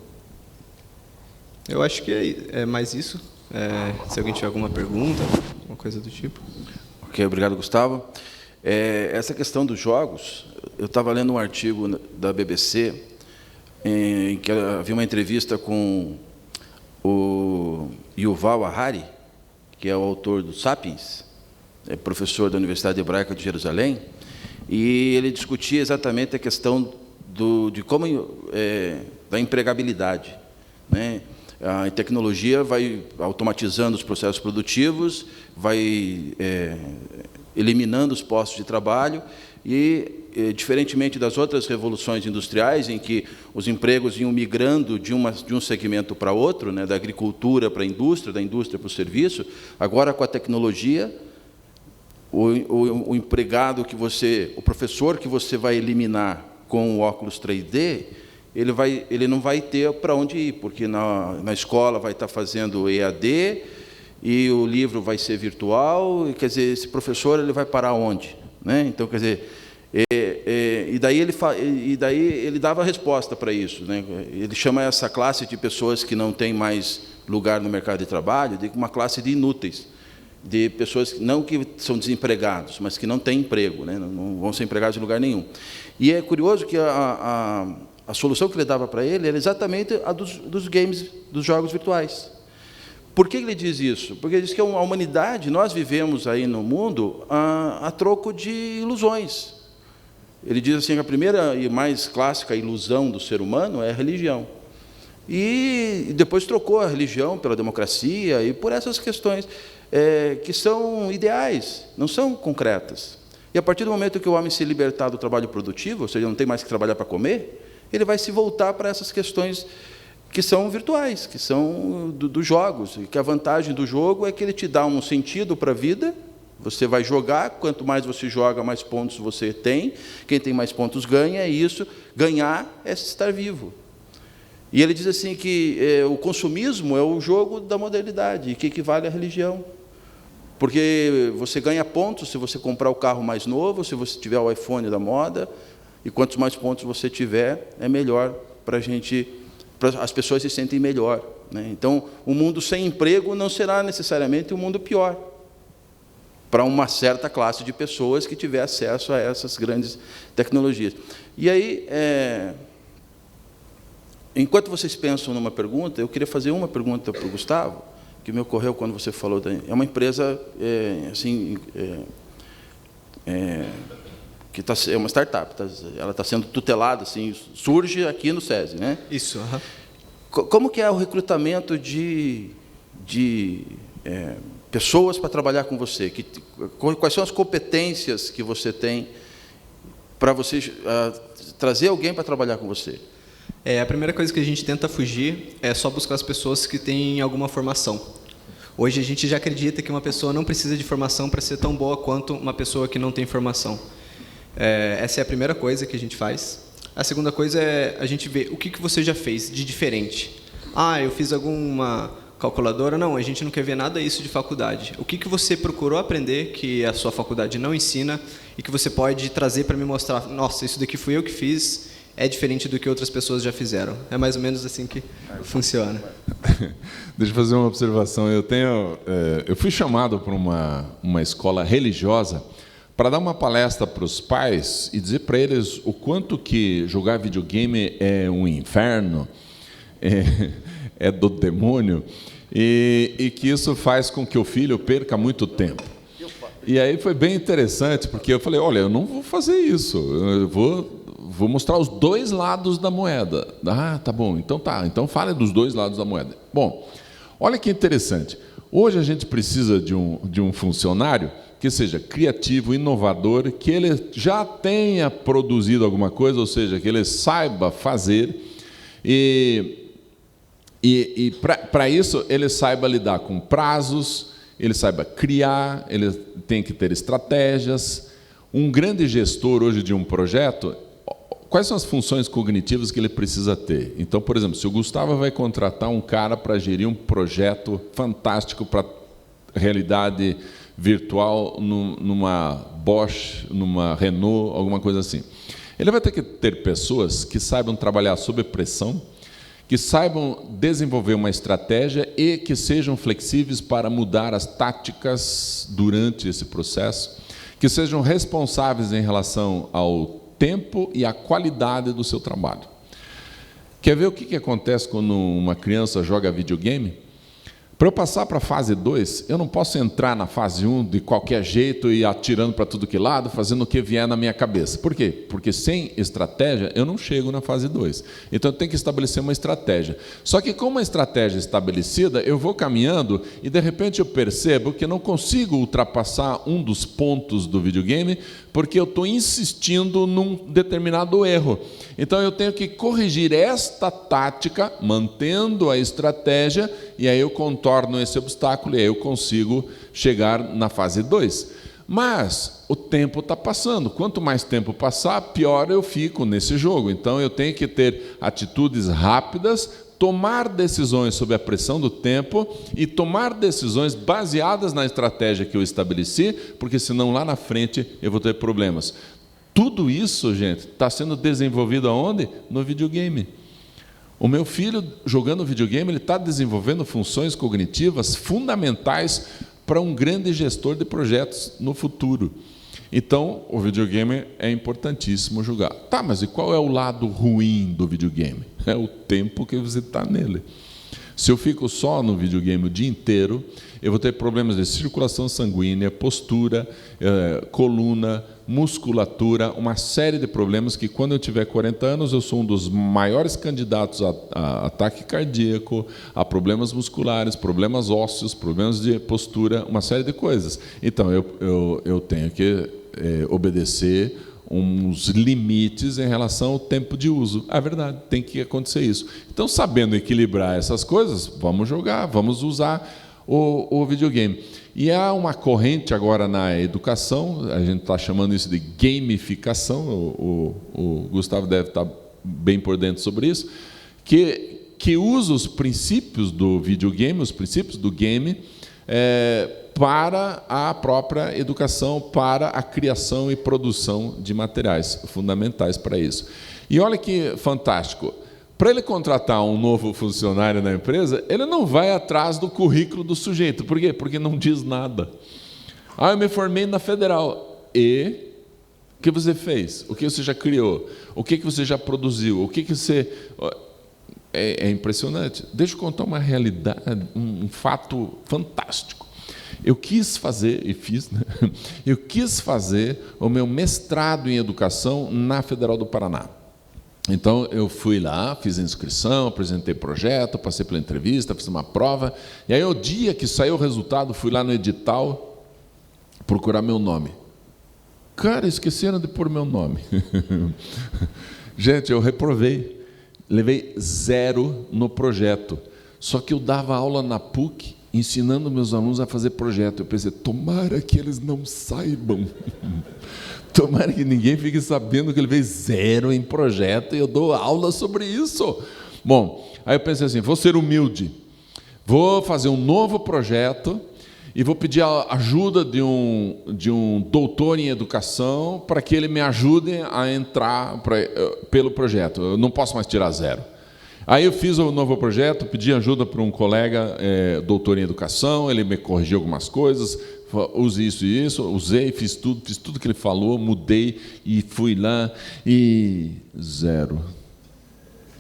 Eu acho que é mais isso. Se alguém tiver alguma pergunta, alguma coisa do tipo. Ok, obrigado, Gustavo. Essa questão dos jogos, eu estava lendo um artigo da BBC, em que havia uma entrevista com o Yuval Harari, que é o autor do Sapiens, professor da Universidade Hebraica de Jerusalém, e ele discutia exatamente a questão da empregabilidade, né? A tecnologia vai automatizando os processos produtivos, vai eliminando os postos de trabalho e, diferentemente das outras revoluções industriais, em que os empregos iam migrando de um segmento para outro, né, da agricultura para a indústria, da indústria para o serviço, agora com a tecnologia, o empregado o professor que você vai eliminar com o óculos 3D, ele não vai ter para onde ir, porque na escola vai estar fazendo EAD e o livro vai ser virtual, e, quer dizer, esse professor ele vai parar onde? Né? Então, quer dizer, e daí ele dava a resposta para isso. Né? Ele chama essa classe de pessoas que não têm mais lugar no mercado de trabalho de uma classe de inúteis, de pessoas não que são desempregados, mas que não têm emprego, né? Não vão ser empregados em lugar nenhum. E é curioso que a solução que ele dava para ele era exatamente a dos games, dos jogos virtuais. Por que ele diz isso? Porque ele diz que a humanidade, nós vivemos aí no mundo a troco de ilusões. Ele diz assim que a primeira e mais clássica ilusão do ser humano é a religião. E depois trocou a religião pela democracia e por essas questões que são ideais, não são concretas. E a partir do momento que o homem se libertar do trabalho produtivo, ou seja, não tem mais que trabalhar para comer, ele vai se voltar para essas questões que são virtuais, que são dos jogos, e que a vantagem do jogo é que ele te dá um sentido para a vida. Você vai jogar, quanto mais você joga, mais pontos você tem, quem tem mais pontos ganha, e isso, ganhar é estar vivo. E ele diz assim que o consumismo é o jogo da modernidade, que equivale à religião. Porque você ganha pontos se você comprar o carro mais novo, se você tiver o iPhone da moda, e quantos mais pontos você tiver, é melhor para as pessoas se sentem melhor. Né? Então, o mundo sem emprego não será necessariamente um mundo pior, para uma certa classe de pessoas que tiver acesso a essas grandes tecnologias. E aí, enquanto vocês pensam numa pergunta, eu queria fazer uma pergunta para o Gustavo, que me ocorreu quando você falou. É uma empresa, que é uma startup, ela está sendo tutelada, assim, surge aqui no SESI, né? Isso. Como que é o recrutamento de pessoas para trabalhar com você? Quais são as competências que você tem para você trazer alguém para trabalhar com você? A primeira coisa que a gente tenta fugir é só buscar as pessoas que têm alguma formação. Hoje a gente já acredita que uma pessoa não precisa de formação para ser tão boa quanto uma pessoa que não tem formação. Essa é a primeira coisa que a gente faz. A segunda coisa é a gente ver o que você já fez de diferente. Eu fiz alguma calculadora? Não, a gente não quer ver nada disso de faculdade. O que você procurou aprender que a sua faculdade não ensina e que você pode trazer para me mostrar, nossa, isso daqui fui eu que fiz, é diferente do que outras pessoas já fizeram. É mais ou menos assim que funciona. Deixa eu fazer uma observação. Eu fui chamado para uma escola religiosa para dar uma palestra para os pais e dizer para eles o quanto que jogar videogame é um inferno, é do demônio, e que isso faz com que o filho perca muito tempo. E aí foi bem interessante, porque eu falei, olha, eu não vou fazer isso, eu vou mostrar os dois lados da moeda. Tá bom, então fale dos dois lados da moeda. Bom, olha que interessante, hoje a gente precisa de um funcionário que seja criativo, inovador, que ele já tenha produzido alguma coisa, ou seja, que ele saiba fazer, e para isso ele saiba lidar com prazos, ele saiba criar, ele tem que ter estratégias. Um grande gestor hoje de um projeto, quais são as funções cognitivas que ele precisa ter? Então, por exemplo, se o Gustavo vai contratar um cara para gerir um projeto fantástico para realidade virtual numa Bosch, numa Renault, alguma coisa assim. Ele vai ter que ter pessoas que saibam trabalhar sob pressão, que saibam desenvolver uma estratégia e que sejam flexíveis para mudar as táticas durante esse processo, que sejam responsáveis em relação ao tempo e à qualidade do seu trabalho. Quer ver o que acontece quando uma criança joga videogame? Para eu passar para a fase 2, eu não posso entrar na fase 1 de qualquer jeito e atirando para tudo que lado, fazendo o que vier na minha cabeça. Por quê? Porque sem estratégia eu não chego na fase 2. Então eu tenho que estabelecer uma estratégia. Só que com uma estratégia estabelecida, eu vou caminhando e de repente eu percebo que eu não consigo ultrapassar um dos pontos do videogame porque eu estou insistindo num determinado erro. Então eu tenho que corrigir esta tática, mantendo a estratégia, e aí eu contorno esse obstáculo e aí eu consigo chegar na fase 2. Mas o tempo está passando. Quanto mais tempo passar, pior eu fico nesse jogo. Então eu tenho que ter atitudes rápidas, tomar decisões sob a pressão do tempo e tomar decisões baseadas na estratégia que eu estabeleci, porque senão lá na frente eu vou ter problemas. Tudo isso, gente, está sendo desenvolvido aonde? No videogame. O meu filho, jogando videogame, ele está desenvolvendo funções cognitivas fundamentais para um grande gestor de projetos no futuro. Então, o videogame é importantíssimo jogar. Tá, mas e qual é o lado ruim do videogame? É o tempo que você está nele. Se eu fico só no videogame o dia inteiro, eu vou ter problemas de circulação sanguínea, postura, coluna, musculatura, uma série de problemas que, quando eu tiver 40 anos, eu sou um dos maiores candidatos a ataque cardíaco, a problemas musculares, problemas ósseos, problemas de postura, uma série de coisas. Então, eu tenho que obedecer uns limites em relação ao tempo de uso. É verdade, tem que acontecer isso. Então, sabendo equilibrar essas coisas, vamos jogar, vamos usar o videogame. E há uma corrente agora na educação, a gente está chamando isso de gamificação, o Gustavo deve estar bem por dentro sobre isso, que usa os princípios do videogame, os princípios do game, para a própria educação, para a criação e produção de materiais fundamentais para isso. E olha que fantástico, para ele contratar um novo funcionário na empresa, ele não vai atrás do currículo do sujeito. Por quê? Porque não diz nada. Ah, eu me formei na Federal. E o que você fez? O que você já criou? O que você já produziu? O que você... É impressionante. Deixa eu contar uma realidade, um fato fantástico. Eu quis fazer, e fiz, né? Eu quis fazer o meu mestrado em educação na Federal do Paraná. Então, eu fui lá, fiz a inscrição, apresentei projeto, passei pela entrevista, fiz uma prova, e aí, o dia que saiu o resultado, fui lá no edital procurar meu nome. Cara, esqueceram de pôr meu nome. Gente, eu reprovei, levei 0 no projeto, só que eu dava aula na PUC, ensinando meus alunos a fazer projeto. Eu pensei, tomara que eles não saibam. Tomara que ninguém fique sabendo que ele fez 0 em projeto e eu dou aula sobre isso. Bom, aí eu pensei assim, vou ser humilde, vou fazer um novo projeto e vou pedir a ajuda de um doutor em educação para que ele me ajude a entrar pelo projeto. Eu não posso mais tirar 0. Aí eu fiz o novo projeto, pedi ajuda para um colega doutor em educação, ele me corrigiu algumas coisas, use isso e isso, usei, fiz tudo que ele falou, mudei e fui lá e 0.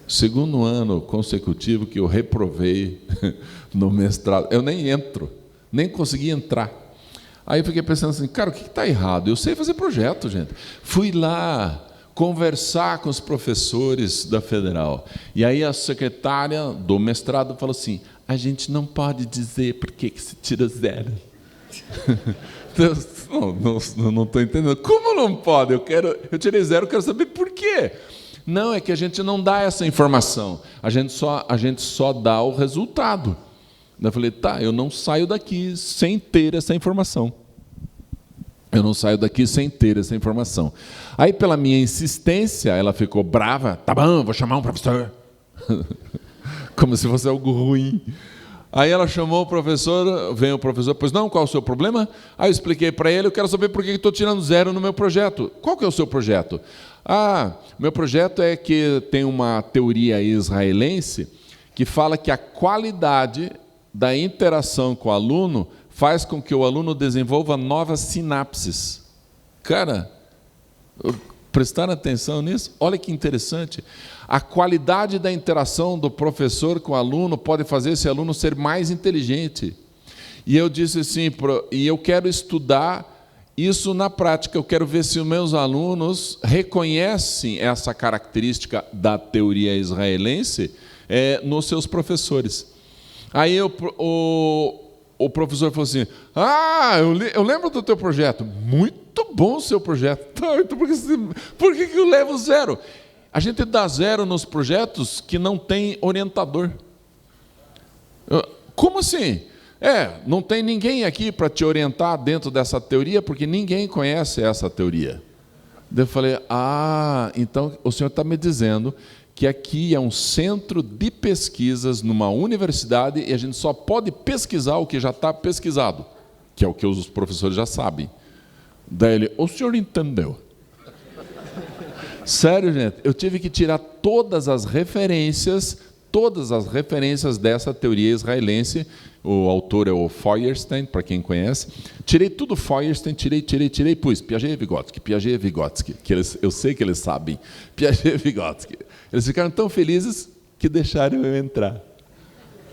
Segundo ano consecutivo que eu reprovei no mestrado, eu nem entro, nem consegui entrar. Aí eu fiquei pensando assim, cara, o que está errado? Eu sei fazer projeto, gente. Fui lá conversar com os professores da Federal. E aí a secretária do mestrado falou assim, a gente não pode dizer por que se tira 0. Não estou entendendo. Como não pode? Eu tirei 0, quero saber por quê. Não, é que a gente não dá essa informação. A gente só dá o resultado. Eu falei, tá, eu não saio daqui sem ter essa informação. Eu não saio daqui sem ter essa informação. Aí, pela minha insistência, ela ficou brava. Tá bom, vou chamar um professor. Como se fosse algo ruim. Aí ela chamou o professor, vem o professor, pois não, qual é o seu problema? Aí eu expliquei para ele, eu quero saber por que estou tirando 0 no meu projeto. Qual que é o seu projeto? Meu projeto é que tem uma teoria israelense que fala que a qualidade da interação com o aluno faz com que o aluno desenvolva novas sinapses. Cara, prestaram atenção nisso? Olha que interessante. A qualidade da interação do professor com o aluno pode fazer esse aluno ser mais inteligente. E eu disse assim, e eu quero estudar isso na prática, eu quero ver se os meus alunos reconhecem essa característica da teoria israelense nos seus professores. Aí o professor falou assim, eu lembro do teu projeto, muito bom o seu projeto. Tá, então por que eu levo 0? A gente dá 0 nos projetos que não tem orientador. Como assim? Não tem ninguém aqui para te orientar dentro dessa teoria, porque ninguém conhece essa teoria. Daí eu falei, então o senhor está me dizendo que aqui é um centro de pesquisas numa universidade e a gente só pode pesquisar o que já está pesquisado, que é o que os professores já sabem. Daí ele, o senhor entendeu? Sério, gente, eu tive que tirar todas as referências dessa teoria israelense. O autor é o Feuerstein, para quem conhece. Tirei tudo Feuerstein, tirei, pus Piaget e Vygotsky, que eu sei que eles sabem, Piaget e Vygotsky. Eles ficaram tão felizes que deixaram eu entrar.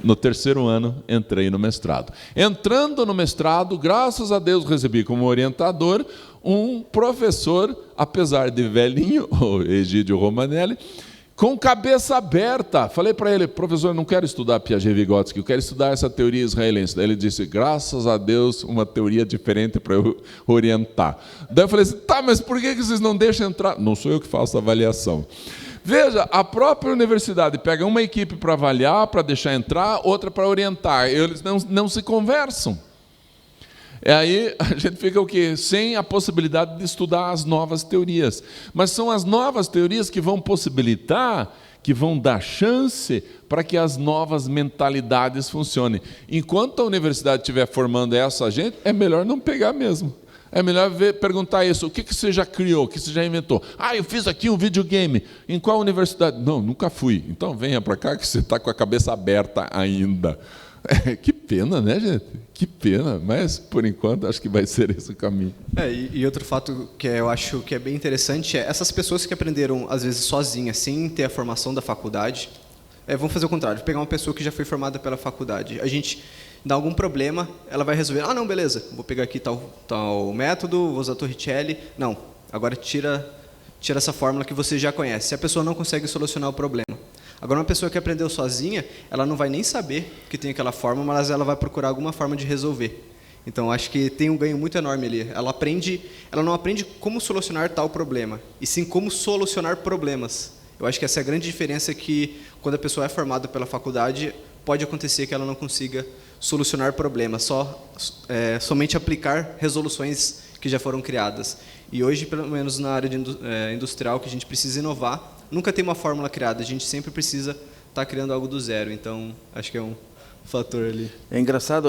No terceiro ano, entrei no mestrado. Entrando no mestrado, graças a Deus, recebi como orientador um professor, apesar de velhinho, o Egídio Romanelli, com cabeça aberta. Falei para ele, professor, eu não quero estudar Piaget e Vygotsky, eu quero estudar essa teoria israelense. Daí ele disse, graças a Deus, uma teoria diferente para eu orientar. Daí eu falei assim, mas por que vocês não deixam entrar? Não sou eu que faço a avaliação. Veja, a própria universidade pega uma equipe para avaliar, para deixar entrar, outra para orientar. Eles não se conversam. E aí a gente fica o quê? Sem a possibilidade de estudar as novas teorias. Mas são as novas teorias que vão possibilitar, que vão dar chance para que as novas mentalidades funcionem. Enquanto a universidade estiver formando essa gente, é melhor não pegar mesmo. É melhor perguntar isso, o que você já criou, o que você já inventou? Eu fiz aqui um videogame. Em qual universidade? Não, nunca fui. Então venha para cá que você está com a cabeça aberta ainda. Que pena, né, gente? Que pena, mas por enquanto acho que vai ser esse o caminho. E outro fato que eu acho que é bem interessante é essas pessoas que aprenderam, às vezes, sozinhas, sem ter a formação da faculdade, vão fazer o contrário, pegar uma pessoa que já foi formada pela faculdade. A gente dá algum problema, ela vai resolver, não, beleza, vou pegar aqui tal método, vou usar Torricelli. Não, agora tira essa fórmula que você já conhece. Se a pessoa não consegue solucionar o problema. Agora, uma pessoa que aprendeu sozinha, ela não vai nem saber que tem aquela fórmula, mas ela vai procurar alguma forma de resolver. Então, acho que tem um ganho muito enorme ali. Ela não aprende como solucionar tal problema, e sim como solucionar problemas. Eu acho que essa é a grande diferença, que quando a pessoa é formada pela faculdade, pode acontecer que ela não consiga solucionar problemas, somente aplicar resoluções que já foram criadas. E hoje, pelo menos na área industrial, que a gente precisa inovar, nunca tem uma fórmula criada, a gente sempre precisa estar criando algo do zero. Então, acho que é um fator ali. É engraçado,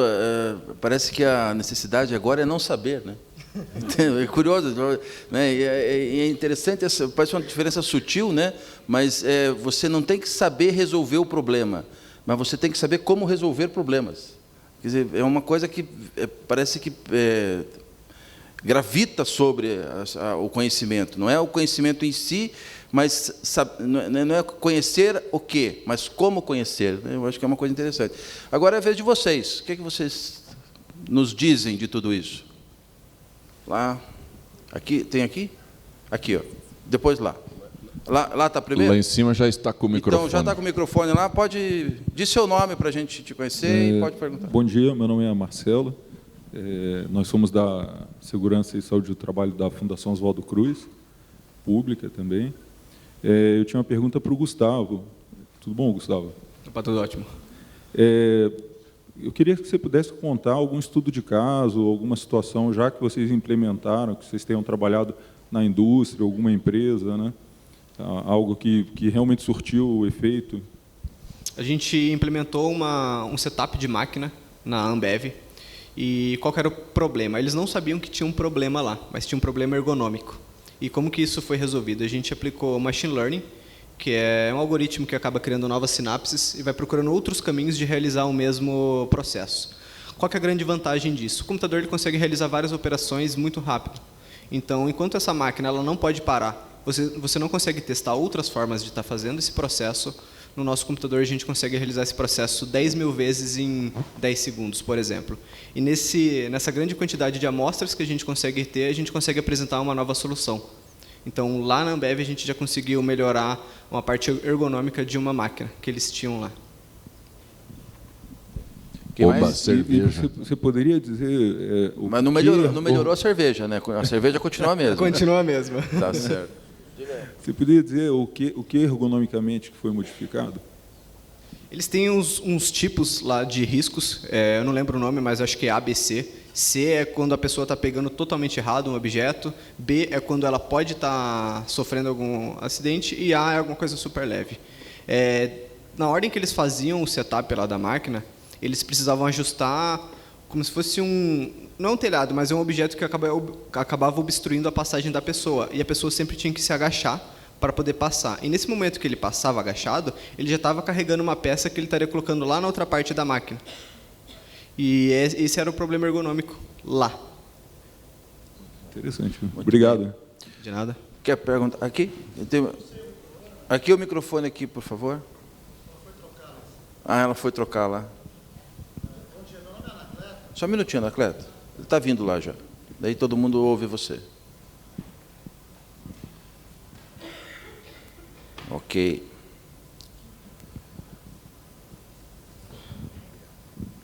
parece que a necessidade agora é não saber, né? É curioso, né? E é interessante, parece uma diferença sutil, né? Mas você não tem que saber resolver o problema, mas você tem que saber como resolver problemas. Quer dizer, é uma coisa que parece que gravita sobre o conhecimento. Não é o conhecimento em si, mas não é conhecer o quê, mas como conhecer. Eu acho que é uma coisa interessante. Agora é a vez de vocês. O que é que vocês nos dizem de tudo isso? Lá, aqui, tem aqui? Aqui, ó. Depois lá. Lá está primeiro? Lá em cima já está com o microfone. Então, já está com o microfone lá. Pode dizer seu nome para a gente te conhecer e pode perguntar. Bom dia, meu nome é Marcelo. Nós somos da Segurança e Saúde do Trabalho da Fundação Oswaldo Cruz, pública também. Eu tinha uma pergunta para o Gustavo. Tudo bom, Gustavo? Opa, tudo ótimo. Eu queria que você pudesse contar algum estudo de caso, alguma situação, já que vocês implementaram, que vocês tenham trabalhado na indústria, alguma empresa, né? Algo que realmente surtiu o efeito. A gente implementou um setup de máquina na Ambev. E qual que era o problema? Eles não sabiam que tinha um problema lá, mas tinha um problema ergonômico. E como que isso foi resolvido? A gente aplicou Machine Learning, que é um algoritmo que acaba criando novas sinapses e vai procurando outros caminhos de realizar o mesmo processo. Qual que é a grande vantagem disso? O computador ele consegue realizar várias operações muito rápido. Então, enquanto essa máquina ela não pode parar, você não consegue testar outras formas de estar fazendo esse processo. No nosso computador, a gente consegue realizar esse processo 10.000 vezes em 10 segundos, por exemplo. E nessa grande quantidade de amostras que a gente consegue ter, a gente consegue apresentar uma nova solução. Então, lá na Ambev, a gente já conseguiu melhorar uma parte ergonômica de uma máquina que eles tinham lá. Oba, cerveja. Você poderia dizer... Mas não melhorou a cerveja, né? A cerveja continua a mesma. Continua a mesma. Tá certo. Você poderia dizer o que ergonomicamente foi modificado? Eles têm uns tipos lá de riscos, eu não lembro o nome, mas acho que é A, B, C. C é quando a pessoa está pegando totalmente errado um objeto, B é quando ela pode estar sofrendo algum acidente, e A é alguma coisa super leve. Na ordem que eles faziam o setup lá da máquina, eles precisavam ajustar como se fosse não um telhado, mas um objeto que acabava obstruindo a passagem da pessoa, e a pessoa sempre tinha que se agachar para poder passar. E nesse momento que ele passava agachado, ele já estava carregando uma peça que ele estaria colocando lá na outra parte da máquina. E esse era o problema ergonômico lá. Interessante. Obrigado. De nada. Quer perguntar? Aqui? Aqui o microfone aqui, por favor. Ela foi trocar lá. Só um minutinho, Anacleto. Ele está vindo lá já. Daí todo mundo ouve você. Ok.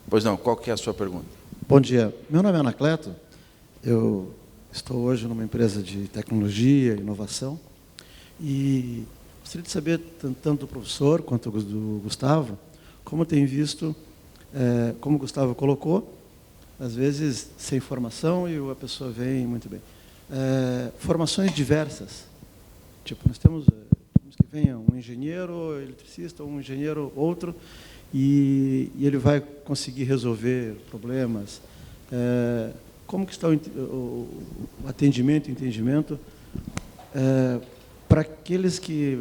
Pois não, qual que é a sua pergunta? Bom dia. Meu nome é Anacleto. Eu estou hoje numa empresa de tecnologia e inovação. E gostaria de saber, tanto do professor quanto do Gustavo, como tem visto, como o Gustavo colocou, às vezes sem formação e a pessoa vem muito bem. Formações diversas. Tipo, nós temos que venha um engenheiro eletricista, um engenheiro outro, e ele vai conseguir resolver problemas. Como que está o atendimento, o entendimento para aqueles que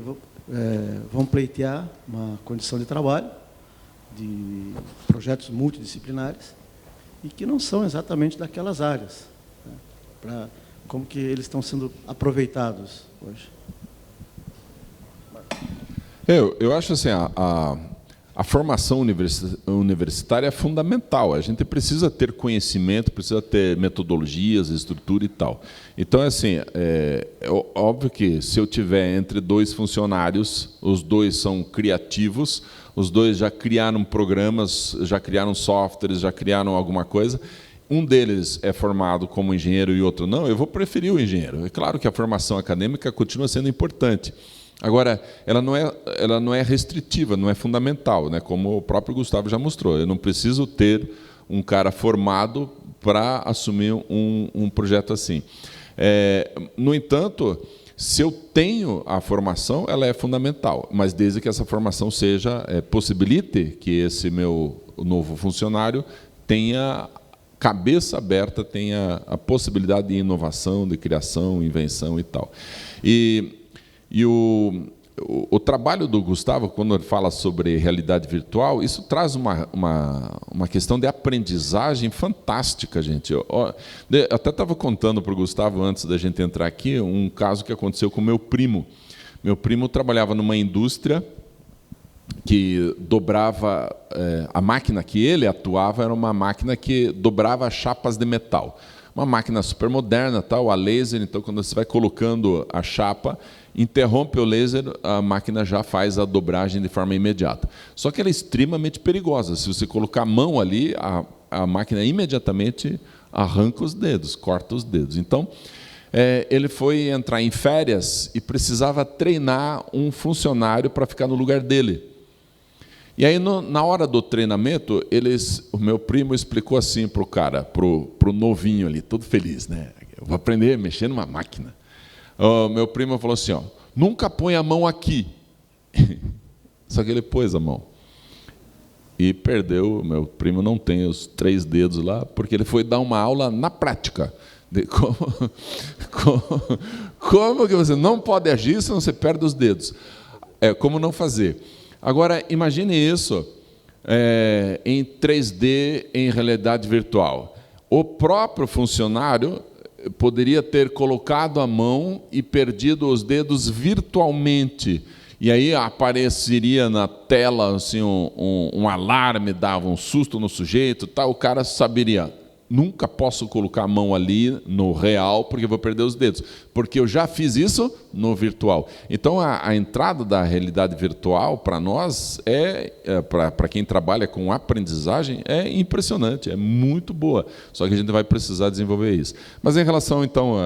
vão pleitear uma condição de trabalho, de projetos multidisciplinares, e que não são exatamente daquelas áreas, né? Como que eles estão sendo aproveitados hoje? Eu acho assim, a formação universitária é fundamental. A gente precisa ter conhecimento, precisa ter metodologias, estrutura e tal. Então, assim, óbvio que se eu tiver entre dois funcionários, os dois são criativos, os dois já criaram programas, já criaram softwares, já criaram alguma coisa, um deles é formado como engenheiro e outro não, eu vou preferir o engenheiro. É claro que a formação acadêmica continua sendo importante. Agora, ela não é restritiva, não é fundamental, né? Como o próprio Gustavo já mostrou. Eu não preciso ter um cara formado para assumir um projeto assim. No entanto, se eu tenho a formação, ela é fundamental, mas desde que essa formação possibilite que esse meu novo funcionário tenha cabeça aberta, tenha a possibilidade de inovação, de criação, invenção e tal. E o trabalho do Gustavo, quando ele fala sobre realidade virtual, isso traz uma questão de aprendizagem fantástica, gente. Eu até estava contando para o Gustavo, antes da gente entrar aqui, um caso que aconteceu com meu primo. Meu primo trabalhava numa indústria que dobrava... a máquina que ele atuava era uma máquina que dobrava chapas de metal. Uma máquina super moderna, a laser, então quando você vai colocando a chapa, interrompe o laser, a máquina já faz a dobragem de forma imediata. Só que ela é extremamente perigosa. Se você colocar a mão ali, a máquina imediatamente arranca os dedos, corta os dedos. Então, ele foi entrar em férias e precisava treinar um funcionário para ficar no lugar dele. E aí, na hora do treinamento, o meu primo explicou assim para o cara, para o novinho ali, todo feliz, né? Eu vou aprender a mexer numa máquina. O meu primo falou assim, nunca põe a mão aqui. Só que ele pôs a mão. E perdeu, meu primo não tem os 3 dedos lá, porque ele foi dar uma aula na prática. De como que você não pode agir, senão você perde os dedos. Como não fazer. Agora, imagine isso em 3D, em realidade virtual. O próprio funcionário poderia ter colocado a mão e perdido os dedos virtualmente. E aí apareceria na tela assim, um alarme, dava um susto no sujeito, o cara saberia, nunca posso colocar a mão ali no real, porque eu vou perder os dedos, porque eu já fiz isso no virtual. Então, a entrada da realidade virtual, para nós, para quem trabalha com aprendizagem, é impressionante, é muito boa. Só que a gente vai precisar desenvolver isso. Mas em relação, então,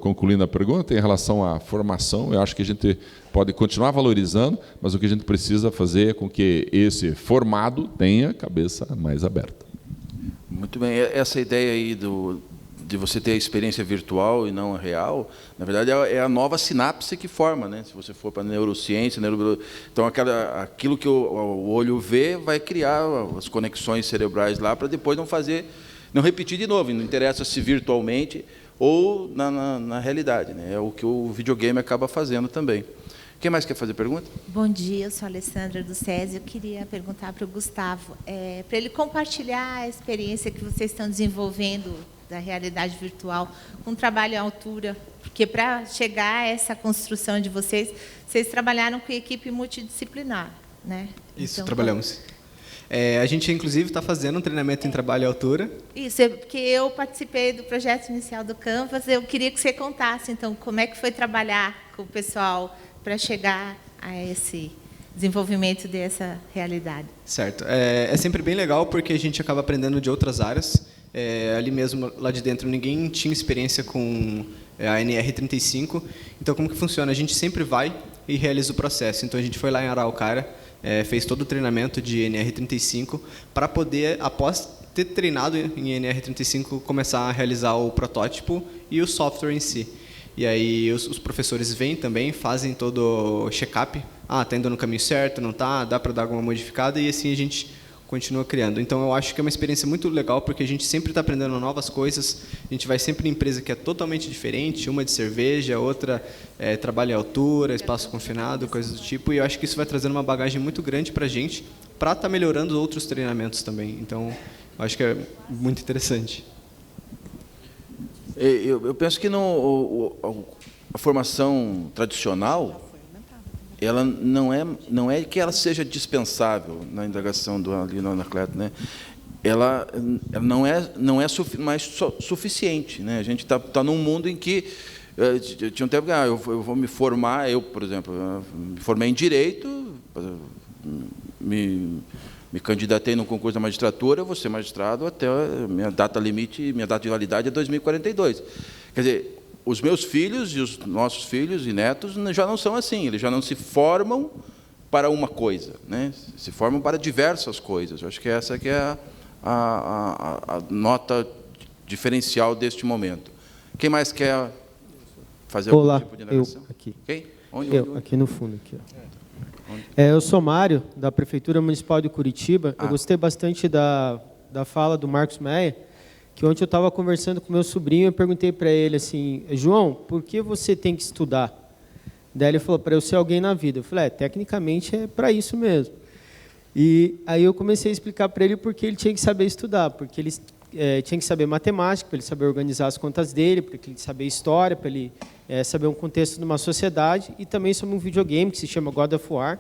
concluindo a pergunta, em relação à formação, eu acho que a gente pode continuar valorizando, mas o que a gente precisa fazer é com que esse formado tenha a cabeça mais aberta. Muito bem. Essa ideia aí de você ter a experiência virtual e não a real, na verdade, é a nova sinapse que forma, né? Se você for para a neurociência, então aquilo que o olho vê vai criar as conexões cerebrais lá para depois não repetir de novo. Não interessa se virtualmente ou na realidade, né? É o que o videogame acaba fazendo também. Quem mais quer fazer pergunta? Bom dia, eu sou a Alessandra do SESI. Eu queria perguntar para o Gustavo, para ele compartilhar a experiência que vocês estão desenvolvendo da realidade virtual com trabalho à altura, porque para chegar a essa construção de vocês trabalharam com equipe multidisciplinar, né? Isso, então, trabalhamos. A gente, inclusive, está fazendo um treinamento em trabalho à altura. Isso, porque eu participei do projeto inicial do Canvas, eu queria que você contasse, então, como é que foi trabalhar com o pessoal para chegar a esse desenvolvimento dessa realidade. Certo. É sempre bem legal porque a gente acaba aprendendo de outras áreas. Ali mesmo, lá de dentro, ninguém tinha experiência com a NR35. Então, como que funciona? A gente sempre vai e realiza o processo. Então, a gente foi lá em Araucária, fez todo o treinamento de NR35 para poder, após ter treinado em NR35, começar a realizar o protótipo e o software em si. E aí os professores vêm também, fazem todo o check-up. Está indo no caminho certo, não está? Dá para dar alguma modificada? E assim a gente continua criando. Então, eu acho que é uma experiência muito legal, porque a gente sempre está aprendendo novas coisas. A gente vai sempre em empresa que é totalmente diferente, uma de cerveja, outra trabalho em altura, espaço confinado, coisas do tipo. E eu acho que isso vai trazendo uma bagagem muito grande para a gente, para estar melhorando outros treinamentos também. Então, eu acho que é muito interessante. Eu penso que a formação tradicional, ela não é que ela seja dispensável na indagação do Anacleto, né? Ela não é mais suficiente, né? A gente está num mundo em que tinha um tempo que eu vou me formar, por exemplo, me formei em direito, me candidatei no concurso da magistratura, eu vou ser magistrado até minha data limite, minha data de validade é 2042. Quer dizer, os meus filhos e os nossos filhos e netos já não são assim, eles já não se formam para uma coisa, né? Se formam para diversas coisas. Eu acho que essa que é a nota diferencial deste momento. Quem mais quer fazer algum tipo de indagação? Eu aqui. Quem? Onde? Aqui no fundo. Aqui, ó. Eu sou Mário, da Prefeitura Municipal de Curitiba. Eu gostei bastante da fala do Marcos Meia, que ontem eu estava conversando com meu sobrinho e eu perguntei para ele assim, João, por que você tem que estudar? Daí ele falou, para eu ser alguém na vida. Eu falei, tecnicamente é para isso mesmo. E aí eu comecei a explicar para ele por que ele tinha que saber estudar, porque ele tinha que saber matemática, para ele saber organizar as contas dele, para ele saber história, para ele saber um contexto de uma sociedade, e também sobre um videogame que se chama God of War,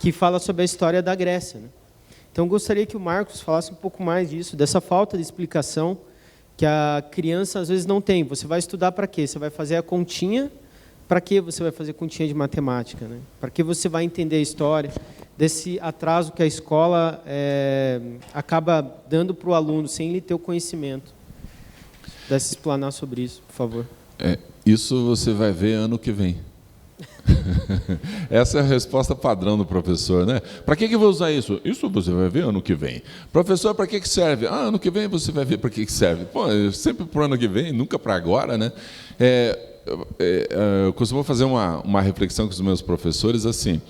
que fala sobre a história da Grécia, né? Então, eu gostaria que o Marcos falasse um pouco mais disso, dessa falta de explicação que a criança, às vezes, não tem. Você vai estudar para quê? Você vai fazer a continha, para que você vai fazer continha de matemática, né? Para que você vai entender a história, desse atraso que a escola acaba dando para o aluno, sem ele ter o conhecimento. Pudesse explanar sobre isso, por favor. Isso você vai ver ano que vem. Essa é a resposta padrão do professor, né? Para que eu vou usar isso? Isso você vai ver ano que vem. Professor, para que serve? Ano que vem você vai ver para que serve. Pô, sempre para o ano que vem, nunca para agora, né? Eu costumo fazer uma reflexão com os meus professores assim.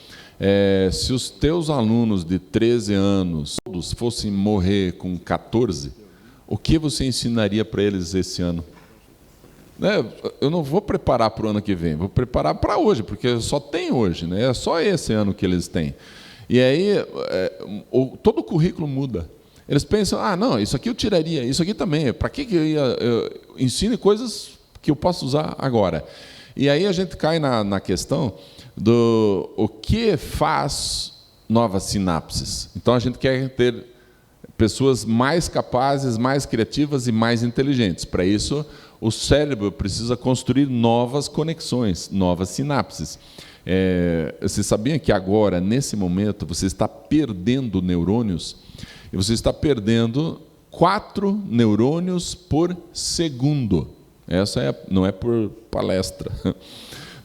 Se os teus alunos de 13 anos todos fossem morrer com 14, o que você ensinaria para eles esse ano? Eu não vou preparar para o ano que vem, vou preparar para hoje, porque só tem hoje, né? É só esse ano que eles têm. E aí, todo o currículo muda. Eles pensam, não, isso aqui eu tiraria, isso aqui também, para que eu ensine coisas que eu posso usar agora? E aí a gente cai na questão do o que faz novas sinapses. Então, a gente quer ter pessoas mais capazes, mais criativas e mais inteligentes. Para isso, o cérebro precisa construir novas conexões, novas sinapses. Você sabia que agora, nesse momento, você está perdendo neurônios? E você está perdendo 4 neurônios por segundo. Essa não é por palestra,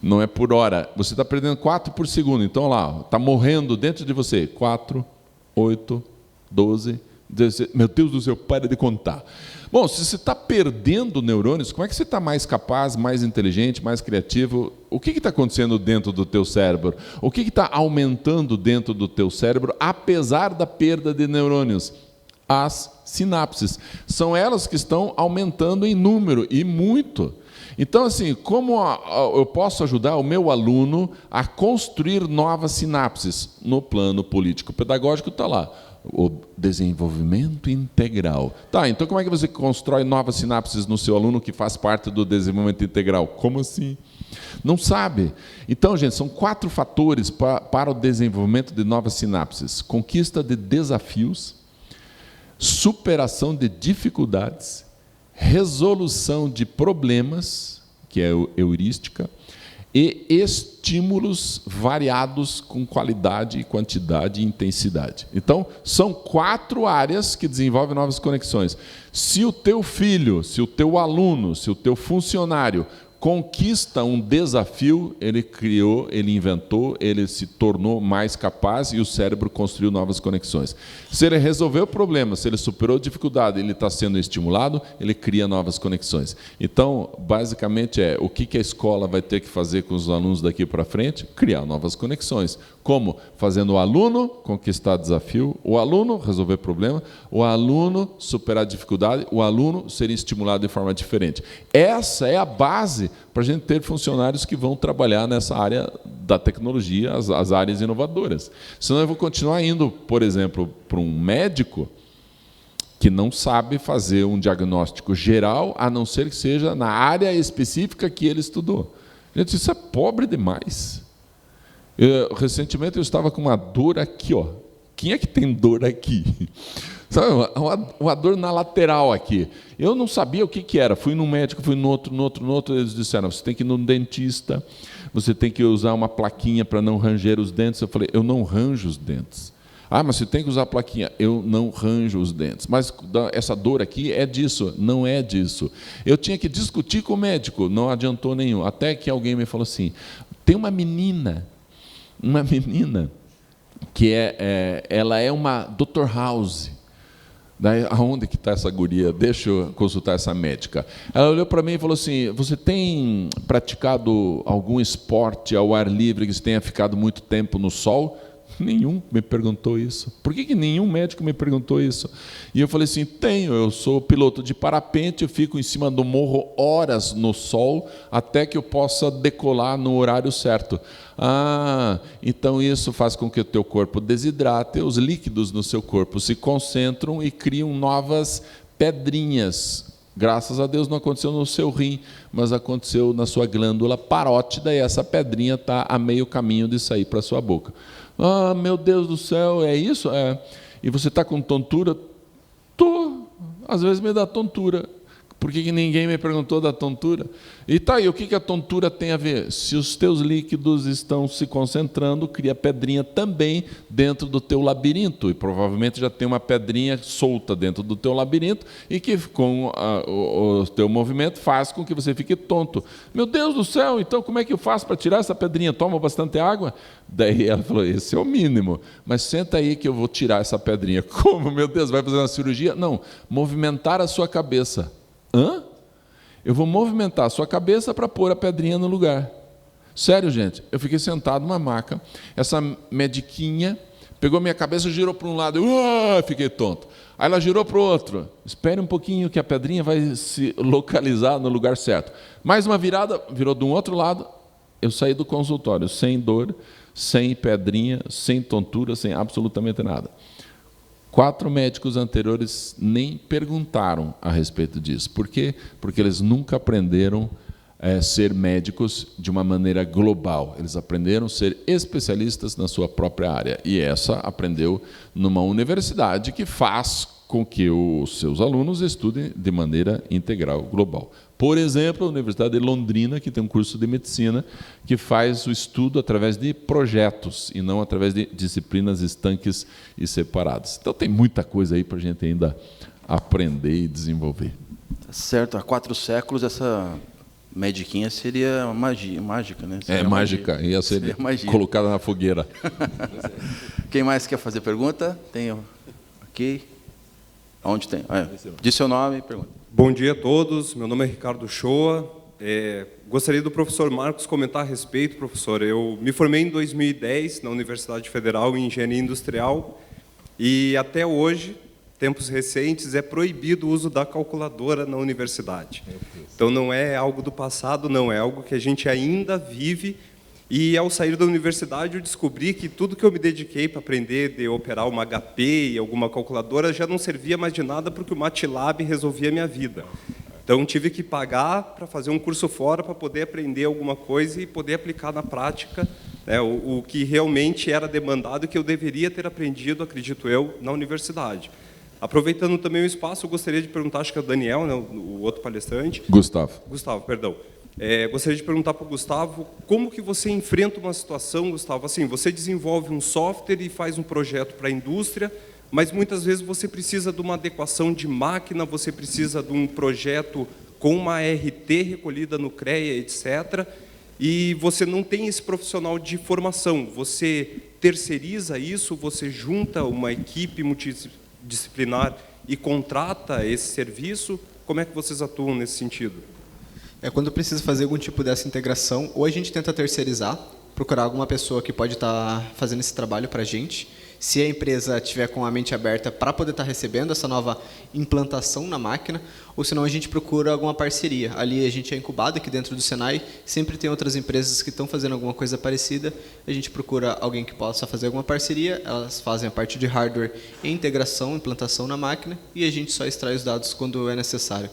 não é por hora. Você está perdendo 4 por segundo. Então, lá, está morrendo dentro de você. 4, 8, 12, 16. Meu Deus do céu, para de contar. Bom, se você está perdendo neurônios, como é que você está mais capaz, mais inteligente, mais criativo? O que está acontecendo dentro do teu cérebro? O que está aumentando dentro do teu cérebro, apesar da perda de neurônios? As sinapses. São elas que estão aumentando em número, e muito. Então, assim, como eu posso ajudar o meu aluno a construir novas sinapses? No plano político-pedagógico está lá, o desenvolvimento integral. Tá, então como é que você constrói novas sinapses no seu aluno que faz parte do desenvolvimento integral? Como assim? Não sabe. Então, gente, são 4 fatores para o desenvolvimento de novas sinapses. Conquista de desafios, superação de dificuldades, resolução de problemas, que é heurística, e estímulos variados com qualidade, quantidade e intensidade. Então, são 4 áreas que desenvolvem novas conexões. Se o teu filho, se o teu aluno, se o teu funcionário conquista um desafio, ele criou, ele inventou, ele se tornou mais capaz e o cérebro construiu novas conexões. Se ele resolveu o problema, se ele superou a dificuldade, ele está sendo estimulado, ele cria novas conexões. Então, basicamente o que a escola vai ter que fazer com os alunos daqui para frente? Criar novas conexões. Como? Fazendo o aluno conquistar desafio, o aluno resolver problema, o aluno superar a dificuldade, o aluno ser estimulado de forma diferente. Essa é a base para a gente ter funcionários que vão trabalhar nessa área da tecnologia, as áreas inovadoras. Senão eu vou continuar indo, por exemplo, para um médico que não sabe fazer um diagnóstico geral, a não ser que seja na área específica que ele estudou. Gente, isso é pobre demais. Recentemente eu estava com uma dor aqui, ó. Quem é que tem dor aqui? Sabe, uma dor na lateral aqui. Eu não sabia o que era. Fui num médico, fui no outro. Eles disseram, você tem que ir no dentista, você tem que usar uma plaquinha para não ranger os dentes. Eu falei, eu não ranjo os dentes. Ah, mas você tem que usar a plaquinha. Eu não ranjo os dentes. Mas essa dor aqui é disso. Não é disso. Eu tinha que discutir com o médico. Não adiantou nenhum. Até que alguém me falou assim, tem uma menina que ela é uma Dr. House. Daí, aonde que está essa guria? Deixa eu consultar essa médica. Ela olhou para mim e falou assim, você tem praticado algum esporte ao ar livre que você tenha ficado muito tempo no sol? Nenhum me perguntou isso. Por que nenhum médico me perguntou isso? E eu falei assim, tenho, eu sou piloto de parapente, eu fico em cima do morro horas no sol, até que eu possa decolar no horário certo. Ah, então isso faz com que o teu corpo desidrate, os líquidos no seu corpo se concentram e criam novas pedrinhas. Graças a Deus não aconteceu no seu rim, mas aconteceu na sua glândula parótida, e essa pedrinha está a meio caminho de sair para a sua boca. Ah, meu Deus do céu, é isso? É. E você está com tontura? Tô. Às vezes me dá tontura. Por que ninguém me perguntou da tontura? E tá aí, o que a tontura tem a ver? Se os teus líquidos estão se concentrando, cria pedrinha também dentro do teu labirinto. E provavelmente já tem uma pedrinha solta dentro do teu labirinto e que com o teu movimento faz com que você fique tonto. Meu Deus do céu, então como é que eu faço para tirar essa pedrinha? Toma bastante água? Daí ela falou, esse é o mínimo. Mas senta aí que eu vou tirar essa pedrinha. Como, meu Deus, vai fazer uma cirurgia? Não, movimentar a sua cabeça. Hã? Eu vou movimentar a sua cabeça para pôr a pedrinha no lugar. Sério, gente. Eu fiquei sentado numa maca, essa mediquinha pegou minha cabeça e girou para um lado. Eu fiquei tonto. Aí ela girou para o outro. Espere um pouquinho que a pedrinha vai se localizar no lugar certo. Mais uma virada, virou de um outro lado. Eu saí do consultório sem dor, sem pedrinha, sem tontura, sem absolutamente nada. 4 médicos anteriores nem perguntaram a respeito disso. Por quê? Porque eles nunca aprenderam a ser médicos de uma maneira global. Eles aprenderam a ser especialistas na sua própria área. E essa aprendeu numa universidade que faz com que os seus alunos estudem de maneira integral, global. Por exemplo, a Universidade de Londrina, que tem um curso de medicina, que faz o estudo através de projetos e não através de disciplinas estanques e separadas. Então, tem muita coisa aí para a gente ainda aprender e desenvolver. Tá certo. Há 4 séculos, essa mediquinha seria mágica, né? Seria mágica, ia ser colocada na fogueira. Quem mais quer fazer pergunta? Tem aqui. Onde tem? Diz seu nome e pergunta. Bom dia a todos, meu nome é Ricardo Shoa. Gostaria do professor Marcos comentar a respeito, professor. Eu me formei em 2010 na Universidade Federal em Engenharia Industrial e até hoje, tempos recentes, é proibido o uso da calculadora na universidade. Então não é algo do passado, não, é algo que a gente ainda vive. E ao sair da universidade eu descobri que tudo que eu me dediquei para aprender de operar uma HP e alguma calculadora já não servia mais de nada porque o MATLAB resolvia a minha vida. Então tive que pagar para fazer um curso fora para poder aprender alguma coisa e poder aplicar na prática, né, o que realmente era demandado e que eu deveria ter aprendido, acredito eu, na universidade. Aproveitando também o espaço, eu gostaria de perguntar, acho que é o Daniel, né, o outro palestrante. Gustavo, perdão. Gostaria de perguntar para o Gustavo, como que você enfrenta uma situação, Gustavo, assim, você desenvolve um software e faz um projeto para a indústria, mas muitas vezes você precisa de uma adequação de máquina, você precisa de um projeto com uma RT recolhida no CREA, etc., e você não tem esse profissional de formação, você terceiriza isso, você junta uma equipe multidisciplinar e contrata esse serviço, como é que vocês atuam nesse sentido? Quando precisa fazer algum tipo dessa integração, ou a gente tenta terceirizar, procurar alguma pessoa que pode estar fazendo esse trabalho para a gente, se a empresa tiver com a mente aberta para poder estar recebendo essa nova implantação na máquina, ou senão a gente procura alguma parceria. Ali a gente é incubado aqui dentro do Senai, sempre tem outras empresas que estão fazendo alguma coisa parecida, a gente procura alguém que possa fazer alguma parceria, elas fazem a parte de hardware e integração, implantação na máquina, e a gente só extrai os dados quando é necessário.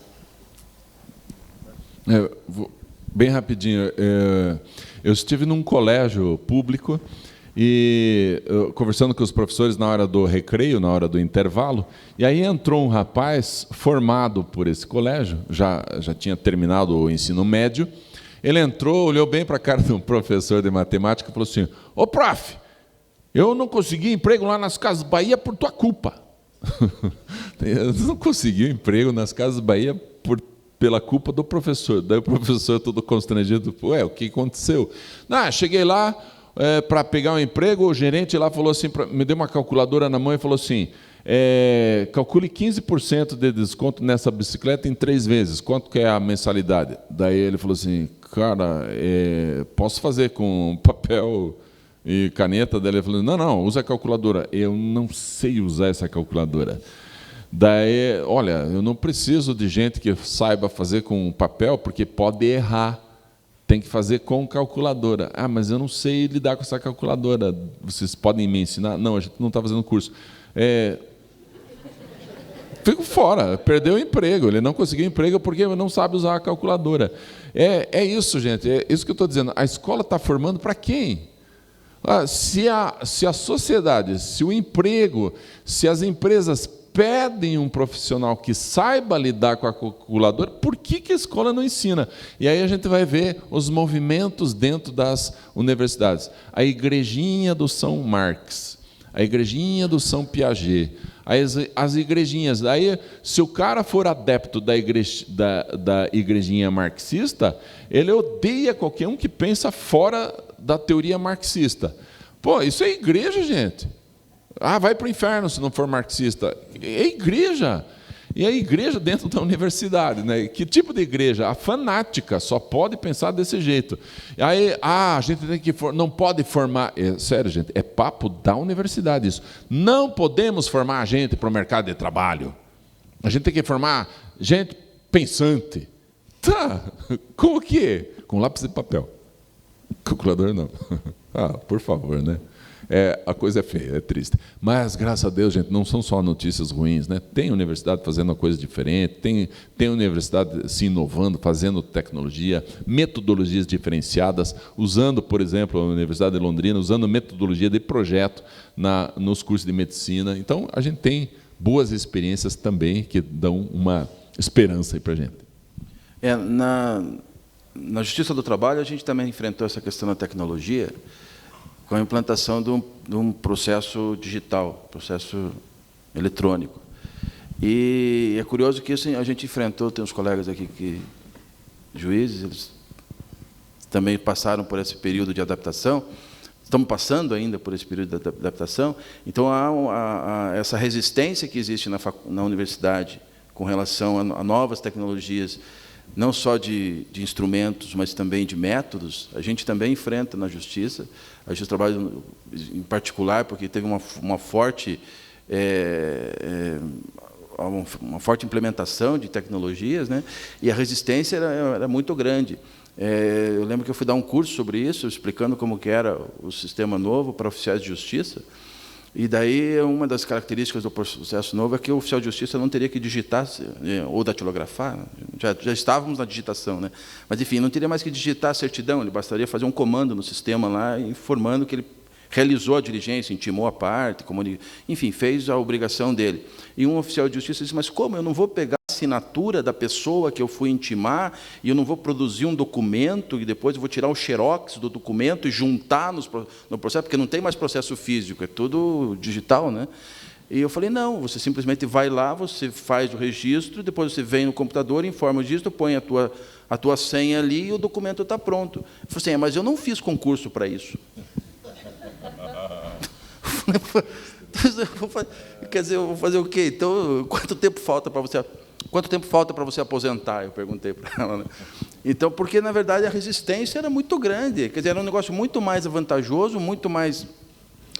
Bem rapidinho, eu estive num colégio público e conversando com os professores na hora do recreio, na hora do intervalo, e aí entrou um rapaz formado por esse colégio, já tinha terminado o ensino médio. Ele entrou, olhou bem para a cara de um professor de matemática e falou assim: ô prof, eu não consegui emprego lá nas Casas Bahia por tua culpa. Eu não consegui emprego nas Casas Bahia pela culpa do professor. Daí o professor todo constrangido, o que aconteceu? Cheguei lá para pegar um emprego, o gerente lá falou assim, me deu uma calculadora na mão e falou assim, calcule 15% de desconto nessa bicicleta em 3 vezes, quanto que é a mensalidade? Daí ele falou assim, cara, posso fazer com papel e caneta? Daí ele falou, não, usa a calculadora. Eu não sei usar essa calculadora. Daí, olha, eu não preciso de gente que saiba fazer com papel, porque pode errar. Tem que fazer com calculadora. Mas eu não sei lidar com essa calculadora. Vocês podem me ensinar? Não, a gente não está fazendo curso. Fico fora, perdeu o emprego. Ele não conseguiu emprego porque não sabe usar a calculadora. É isso, gente. É isso que eu estou dizendo. A escola está formando para quem? Se a sociedade, se o emprego, se as empresas pedem um profissional que saiba lidar com a calculadora, por que a escola não ensina? E aí a gente vai ver os movimentos dentro das universidades. A igrejinha do São Marx, a igrejinha do São Piaget, as igrejinhas. Aí, se o cara for adepto da igrejinha marxista, ele odeia qualquer um que pensa fora da teoria marxista. Isso é igreja, gente. Vai para o inferno se não for marxista. É igreja. E a igreja dentro da universidade, né? Que tipo de igreja? A fanática só pode pensar desse jeito. Aí, a gente tem que não pode formar. Sério, gente, é papo da universidade isso. Não podemos formar gente para o mercado de trabalho. A gente tem que formar gente pensante. Com o quê? Com lápis e papel. Calculador não. Por favor, né? A coisa é feia, é triste. Mas, graças a Deus, gente, não são só notícias ruins, né? Tem universidade fazendo uma coisa diferente, tem universidade se inovando, fazendo tecnologia, metodologias diferenciadas, usando, por exemplo, a Universidade de Londrina, usando metodologia de projeto nos cursos de medicina. Então, a gente tem boas experiências também que dão uma esperança para a gente. Na Justiça do Trabalho, a gente também enfrentou essa questão da tecnologia com a implantação de um processo digital, processo eletrônico. E é curioso que isso a gente enfrentou, tem uns colegas aqui juízes, eles também passaram por esse período de adaptação, estamos passando ainda por esse período de adaptação, então há essa resistência que existe na universidade com relação a novas tecnologias, não só de instrumentos, mas também de métodos, a gente também enfrenta na Justiça, a Justiça do Trabalho em particular, porque teve uma forte implementação de tecnologias, né? E a resistência era muito grande. Eu lembro que eu fui dar um curso sobre isso, explicando como que era o sistema novo para oficiais de justiça, e daí uma das características do processo novo é que o oficial de justiça não teria que digitar ou datilografar, já estávamos na digitação, né? Mas, enfim, não teria mais que digitar a certidão, ele bastaria fazer um comando no sistema lá, informando que ele realizou a diligência, intimou a parte, enfim, fez a obrigação dele. E um oficial de justiça disse, mas como? Eu não vou pegar a assinatura da pessoa que eu fui intimar e eu não vou produzir um documento e depois eu vou tirar o xerox do documento e juntar no processo, porque não tem mais processo físico, é tudo digital, né? E eu falei, não, você simplesmente vai lá, você faz o registro, depois você vem no computador, informa o registro, põe a tua senha ali e o documento está pronto. Eu falei assim, mas eu não fiz concurso para isso. Quer dizer, eu vou fazer o quê? Então, quanto tempo falta para você aposentar? Eu perguntei para ela, né? Então, porque, na verdade, a resistência era muito grande. Quer dizer, era um negócio muito mais vantajoso, muito mais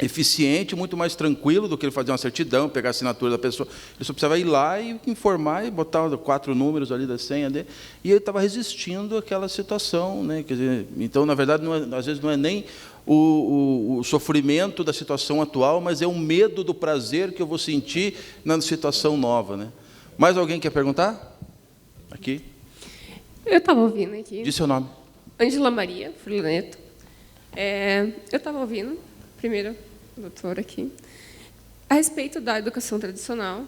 eficiente, muito mais tranquilo do que ele fazer uma certidão, pegar a assinatura da pessoa. Ele só precisava ir lá e informar e botar 4 números ali da senha dele. E ele estava resistindo àquela situação, né? Quer dizer, então, na verdade, às vezes não é nem o sofrimento da situação atual, mas é o medo do prazer que eu vou sentir na situação nova, né? Mais alguém quer perguntar? Aqui. Eu estava ouvindo aqui. Diz seu nome. Ângela Maria Furlaneto. Eu estava ouvindo, primeiro, doutor aqui, a respeito da educação tradicional,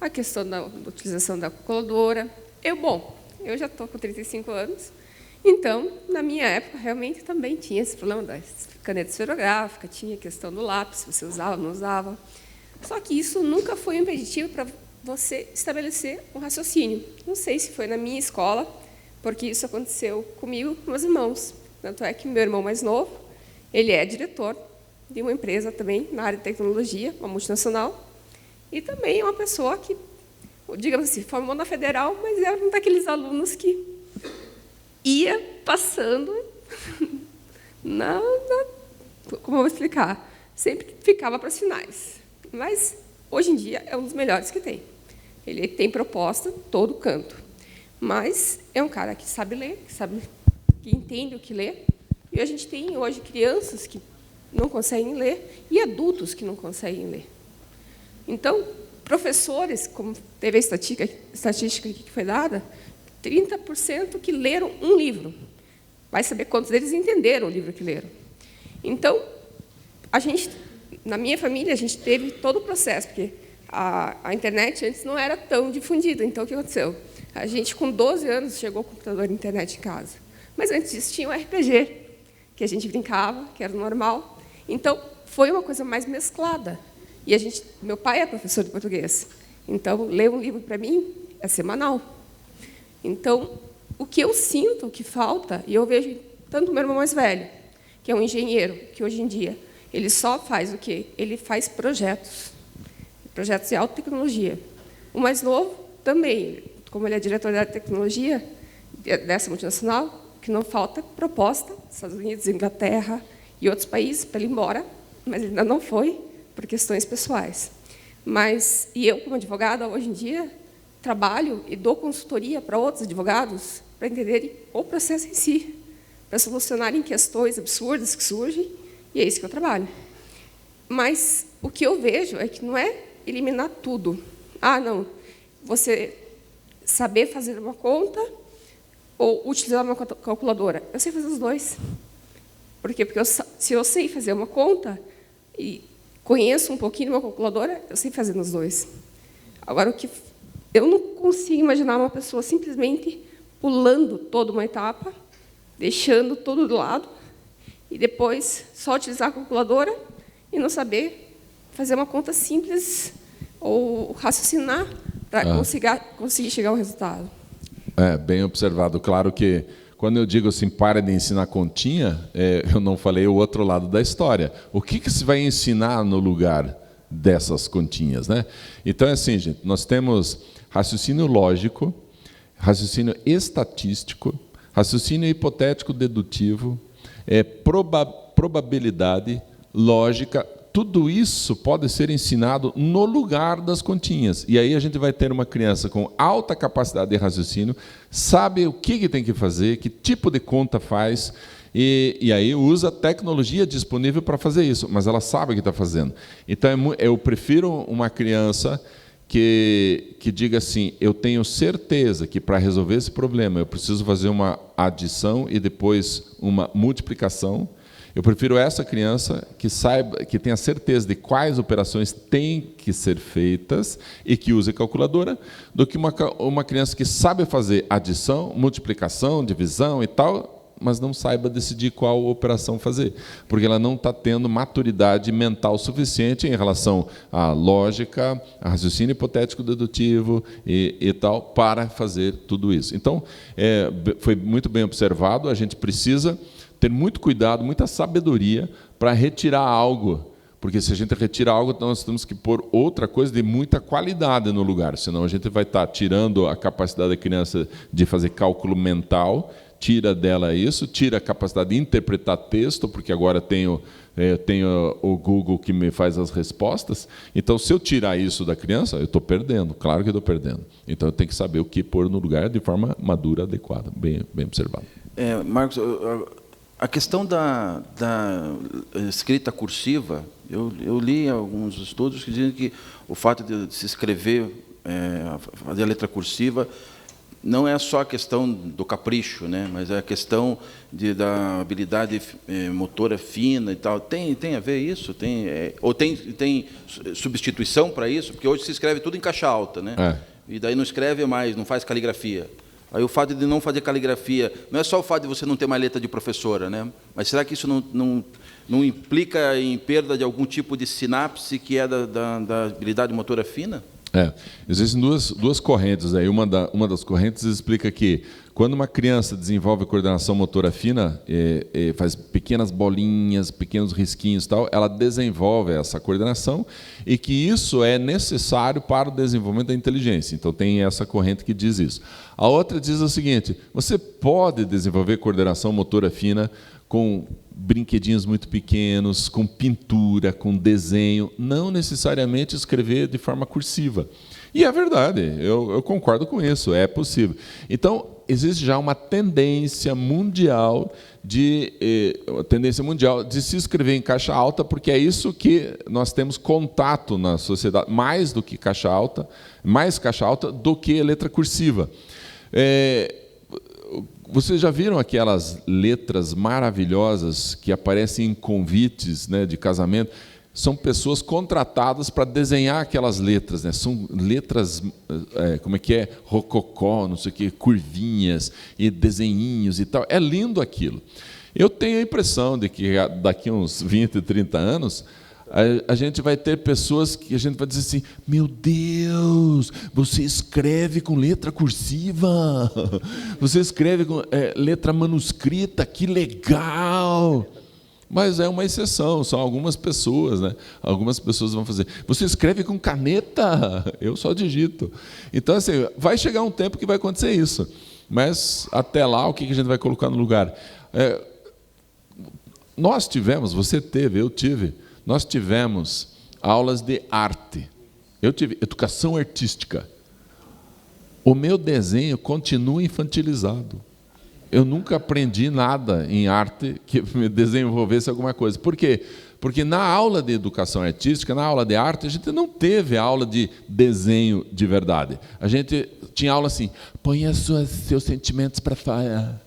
a questão da utilização da calculadora. Eu já estou com 35 anos, então, na minha época, realmente também tinha esse problema da caneta esferográfica, tinha a questão do lápis, você usava, não usava. Só que isso nunca foi um impeditivo para você estabelecer um raciocínio. Não sei se foi na minha escola, porque isso aconteceu comigo e com meus irmãos. Tanto é que meu irmão mais novo, ele é diretor de uma empresa também na área de tecnologia, uma multinacional, e também é uma pessoa que, digamos assim, formou na Federal, mas era um daqueles alunos que ia passando como eu vou explicar, sempre ficava para as finais. Mas, hoje em dia, é um dos melhores que tem. Ele tem proposta em todo canto. Mas é um cara que sabe ler, que entende o que lê. E a gente tem, hoje, crianças que não conseguem ler e adultos que não conseguem ler. Então, professores, como teve a estatística aqui que foi dada, 30% que leram um livro. Vai saber quantos deles entenderam o livro que leram. Então, na minha família, a gente teve todo o processo, porque a internet antes não era tão difundida. Então, o que aconteceu? A gente, com 12 anos, chegou com o computador e internet em casa. Mas antes disso, tinha o RPG, que a gente brincava, que era normal. Então, foi uma coisa mais mesclada. E meu pai é professor de português. Então, ler um livro para mim é semanal. Então, o que eu sinto, o que falta, e eu vejo tanto o meu irmão mais velho, que é um engenheiro, que hoje em dia ele só faz o quê? Ele faz projetos de alta tecnologia. O mais novo também, como ele é diretor da tecnologia dessa multinacional, que não falta proposta, Estados Unidos, Inglaterra e outros países para ele ir embora, mas ele ainda não foi por questões pessoais. E eu, como advogada, hoje em dia, trabalho e dou consultoria para outros advogados para entenderem o processo em si, para solucionarem questões absurdas que surgem, e é isso que eu trabalho. Mas o que eu vejo é que não é eliminar tudo. Não, você saber fazer uma conta ou utilizar uma calculadora. Eu sei fazer os dois. Por quê? Porque se eu sei fazer uma conta e conheço um pouquinho de uma calculadora, eu sei fazer nos dois. Agora, eu não consigo imaginar uma pessoa simplesmente pulando toda uma etapa, deixando tudo do lado, e depois só utilizar a calculadora e não saber fazer uma conta simples ou raciocinar para conseguir chegar ao resultado. Bem observado. Claro que, quando eu digo assim, para de ensinar continha, eu não falei o outro lado da história. O que se vai ensinar no lugar dessas continhas, né? Então, é assim, gente, nós temos raciocínio lógico, raciocínio estatístico, raciocínio hipotético dedutivo, probabilidade, lógica. Tudo isso pode ser ensinado no lugar das continhas. E aí a gente vai ter uma criança com alta capacidade de raciocínio, sabe o que tem que fazer, que tipo de conta faz, e aí usa a tecnologia disponível para fazer isso, mas ela sabe o que está fazendo. Então, eu prefiro uma criança que diga assim, eu tenho certeza que para resolver esse problema eu preciso fazer uma adição e depois uma multiplicação. Eu prefiro essa criança que tenha certeza de quais operações têm que ser feitas e que use calculadora, do que uma criança que sabe fazer adição, multiplicação, divisão e tal, mas não saiba decidir qual operação fazer, porque ela não está tendo maturidade mental suficiente em relação à lógica, a raciocínio hipotético dedutivo e tal, para fazer tudo isso. Então, foi muito bem observado, a gente precisa ter muito cuidado, muita sabedoria para retirar algo, porque se a gente retira algo, nós temos que pôr outra coisa de muita qualidade no lugar, senão a gente vai estar tirando a capacidade da criança de fazer cálculo mental, tira dela isso, tira a capacidade de interpretar texto, porque agora tenho o Google que me faz as respostas. Então, se eu tirar isso da criança, eu estou perdendo, claro que estou perdendo. Então, eu tenho que saber o que pôr no lugar de forma madura, adequada, bem observado. Marcos, a questão da escrita cursiva, eu li alguns estudos que dizem que o fato de se escrever, fazer a letra cursiva, não é só a questão do capricho, né? Mas é a questão da habilidade motora fina e tal. Tem a ver isso? Ou tem substituição para isso? Porque hoje se escreve tudo em caixa alta, né? E daí não escreve mais, não faz caligrafia. Aí o fato de não fazer caligrafia, não é só o fato de você não ter uma letra de professora, né? Mas será que isso não implica em perda de algum tipo de sinapse que é da habilidade motora fina? Existem duas correntes aí. Uma das correntes explica que quando uma criança desenvolve coordenação motora fina, faz pequenas bolinhas, pequenos risquinhos e tal, ela desenvolve essa coordenação e que isso é necessário para o desenvolvimento da inteligência. Então tem essa corrente que diz isso. A outra diz o seguinte: você pode desenvolver coordenação motora fina com brinquedinhos muito pequenos, com pintura, com desenho, não necessariamente escrever de forma cursiva. E é verdade, eu concordo com isso, é possível. Então, existe já uma tendência mundial de se escrever em caixa alta, porque é isso que nós temos contato na sociedade, mais do que caixa alta, mais caixa alta do que letra cursiva. Vocês já viram aquelas letras maravilhosas que aparecem em convites, né, de casamento? São pessoas contratadas para desenhar aquelas letras, né? São letras, rococó, não sei o quê, curvinhas e desenhinhos e tal. É lindo aquilo. Eu tenho a impressão de que daqui a uns 20, 30 anos, a gente vai ter pessoas que a gente vai dizer assim: meu Deus, você escreve com letra cursiva, você escreve com letra manuscrita, que legal. Mas é uma exceção, são algumas pessoas, né? Algumas pessoas vão fazer. Você escreve com caneta? Eu só digito. Então, assim, vai chegar um tempo que vai acontecer isso. Mas, até lá, o que a gente vai colocar no lugar? Nós tivemos, você teve, eu tive, nós tivemos aulas de arte. Eu tive educação artística. O meu desenho continua infantilizado. Eu nunca aprendi nada em arte que me desenvolvesse alguma coisa. Por quê? Porque na aula de educação artística, na aula de arte, a gente não teve aula de desenho de verdade. A gente tinha aula assim: ponha seus sentimentos para fora.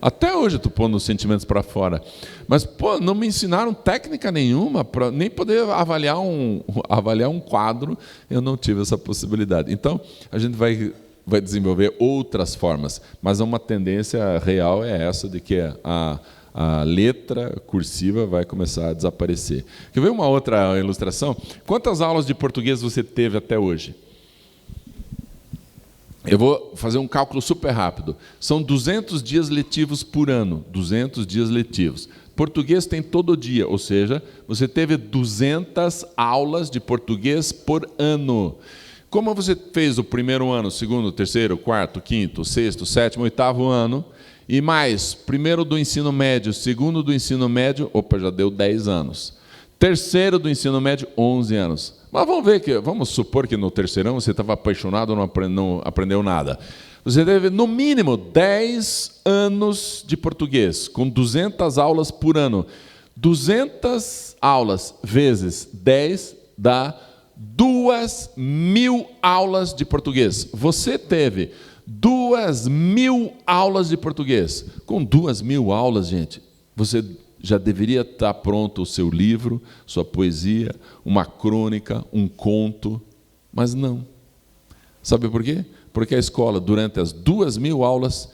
Até hoje eu estou pondo os sentimentos para fora. Mas, pô, não me ensinaram técnica nenhuma para nem poder avaliar um quadro. Eu não tive essa possibilidade. Então, a gente vai desenvolver outras formas. Mas uma tendência real é essa de que a letra cursiva vai começar a desaparecer. Quer ver uma outra ilustração? Quantas aulas de português você teve até hoje? Eu vou fazer um cálculo super rápido. São 200 dias letivos por ano. 200 dias letivos. Português tem todo dia, ou seja, você teve 200 aulas de português por ano. Como você fez o primeiro ano, segundo, terceiro, quarto, quinto, sexto, sétimo, oitavo ano, e mais primeiro do ensino médio, segundo do ensino médio, já deu 10 anos. Terceiro do ensino médio, 11 anos. Mas vamos supor que no terceirão você estava apaixonado e não aprendeu nada. Você teve, no mínimo, 10 anos de português, com 200 aulas por ano. 200 aulas vezes 10 dá 2.000 aulas de português. Você teve 2.000 aulas de português. Com 2.000 aulas, gente, você já deveria estar pronto o seu livro, sua poesia, uma crônica, um conto, mas não. Sabe por quê? Porque a escola, durante as 2.000 aulas,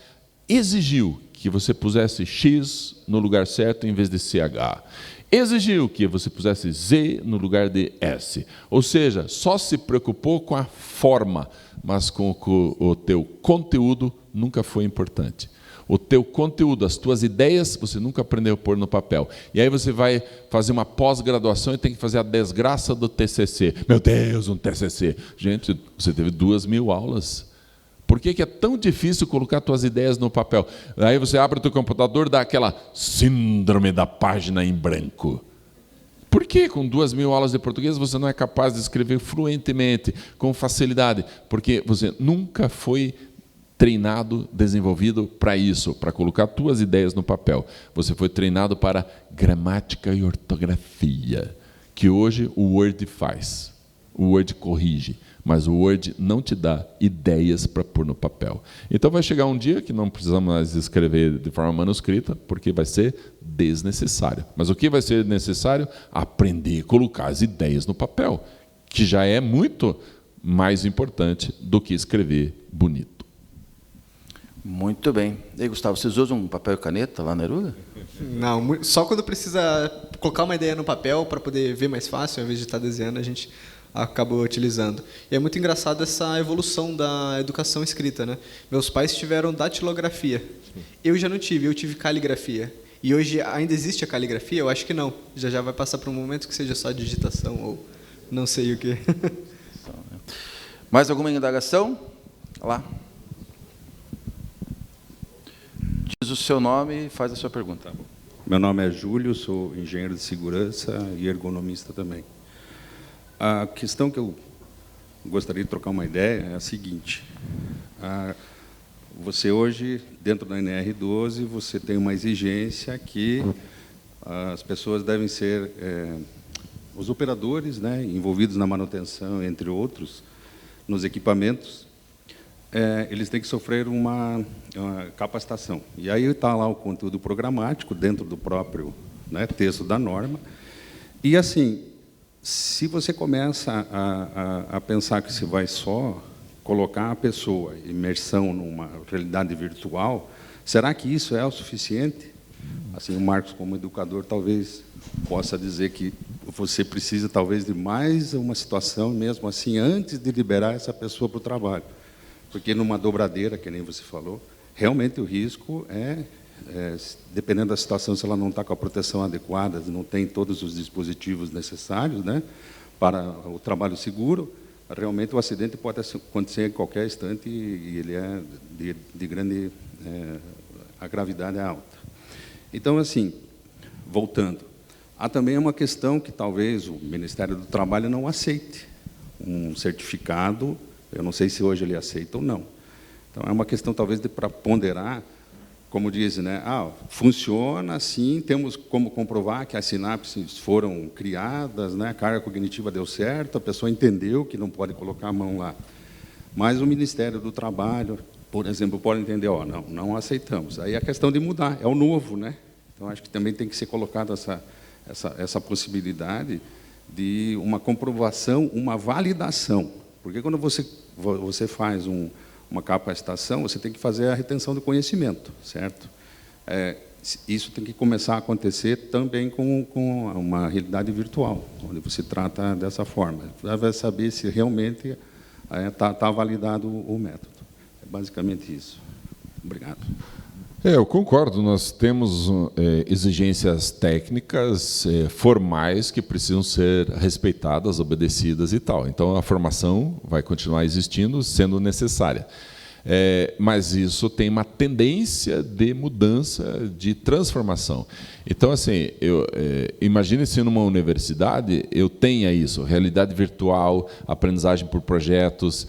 exigiu que você pusesse X no lugar certo em vez de CH. Exigiu que você pusesse Z no lugar de S. Ou seja, só se preocupou com a forma, mas com o teu conteúdo nunca foi importante. O teu conteúdo, as tuas ideias, você nunca aprendeu a pôr no papel. E aí você vai fazer uma pós-graduação e tem que fazer a desgraça do TCC. Meu Deus, um TCC. Gente, você teve 2.000 aulas. Por que é tão difícil colocar tuas ideias no papel? Aí você abre o teu computador, dá aquela síndrome da página em branco. Por que com 2.000 aulas de português você não é capaz de escrever fluentemente, com facilidade? Porque você nunca foi treinado, desenvolvido para isso, para colocar tuas ideias no papel. Você foi treinado para gramática e ortografia, que hoje o Word faz. O Word corrige, mas o Word não te dá ideias para pôr no papel. Então vai chegar um dia que não precisamos mais escrever de forma manuscrita, porque vai ser desnecessário. Mas o que vai ser necessário? Aprender a colocar as ideias no papel, que já é muito mais importante do que escrever bonito. Muito bem. E aí, Gustavo, vocês usam um papel e caneta lá na Eruga? Não, só quando precisa colocar uma ideia no papel para poder ver mais fácil, ao invés de estar desenhando, a gente acaba utilizando. E é muito engraçado essa evolução da educação escrita, né? Meus pais tiveram datilografia. Eu já não tive, eu tive caligrafia. E hoje ainda existe a caligrafia? Eu acho que não. Já vai passar para um momento que seja só digitação ou não sei o quê. Mais alguma indagação? Lá. Diz o seu nome e faz a sua pergunta. Meu nome é Júlio, sou engenheiro de segurança e ergonomista também. A questão que eu gostaria de trocar uma ideia é a seguinte. Você hoje, dentro da NR12, você tem uma exigência que as pessoas devem ser, os operadores, né, envolvidos na manutenção, entre outros, nos equipamentos, eles têm que sofrer uma capacitação. E aí está lá o conteúdo programático dentro do próprio, né, texto da norma. E, assim, se você começa a pensar que se vai só colocar a pessoa em imersão numa realidade virtual, será que isso é o suficiente? Assim, o Marcos, como educador, talvez possa dizer que você precisa, talvez, de mais uma situação, mesmo assim, antes de liberar essa pessoa para o trabalho. Porque numa dobradeira, que nem você falou, realmente o risco dependendo da situação, se ela não está com a proteção adequada, não tem todos os dispositivos necessários, né, para o trabalho seguro, realmente o acidente pode acontecer em qualquer instante e ele é de grande... a gravidade é alta. Então, assim, voltando, há também uma questão que talvez o Ministério do Trabalho não aceite um certificado. Eu não sei se hoje ele aceita ou não. Então, é uma questão, talvez, para ponderar, como dizem, né? Funciona assim, temos como comprovar que as sinapses foram criadas, né? A carga cognitiva deu certo, a pessoa entendeu que não pode colocar a mão lá. Mas o Ministério do Trabalho, por exemplo, podem entender, não aceitamos. Aí a questão de mudar, é o novo, né? Então, acho que também tem que ser colocada essa possibilidade de uma comprovação, uma validação. Porque quando você faz uma capacitação, você tem que fazer a retenção do conhecimento, certo? Isso tem que começar a acontecer também com uma realidade virtual, onde você trata dessa forma. Você vai saber se realmente está validado o método. É basicamente isso. Obrigado. Eu concordo. Nós temos exigências técnicas, formais, que precisam ser respeitadas, obedecidas e tal. Então, a formação vai continuar existindo, sendo necessária. Mas isso tem uma tendência de mudança, de transformação. Então, assim, imagine se numa universidade eu tenha isso, realidade virtual, aprendizagem por projetos,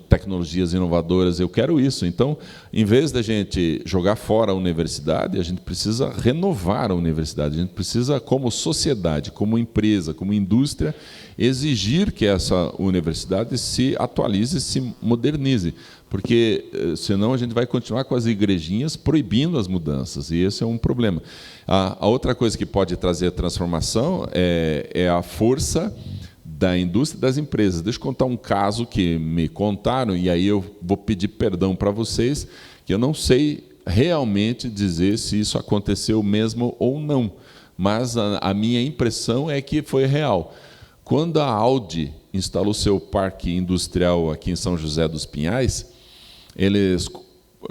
tecnologias inovadoras, eu quero isso. Então, em vez da gente jogar fora a universidade, a gente precisa renovar a universidade, a gente precisa, como sociedade, como empresa, como indústria, exigir que essa universidade se atualize, se modernize, porque senão a gente vai continuar com as igrejinhas proibindo as mudanças, e esse é um problema. A outra coisa que pode trazer a transformação é a força da indústria e das empresas. Deixa eu contar um caso que me contaram, e aí eu vou pedir perdão para vocês, que eu não sei realmente dizer se isso aconteceu mesmo ou não, mas a minha impressão é que foi real. Quando a Audi instalou seu parque industrial aqui em São José dos Pinhais, eles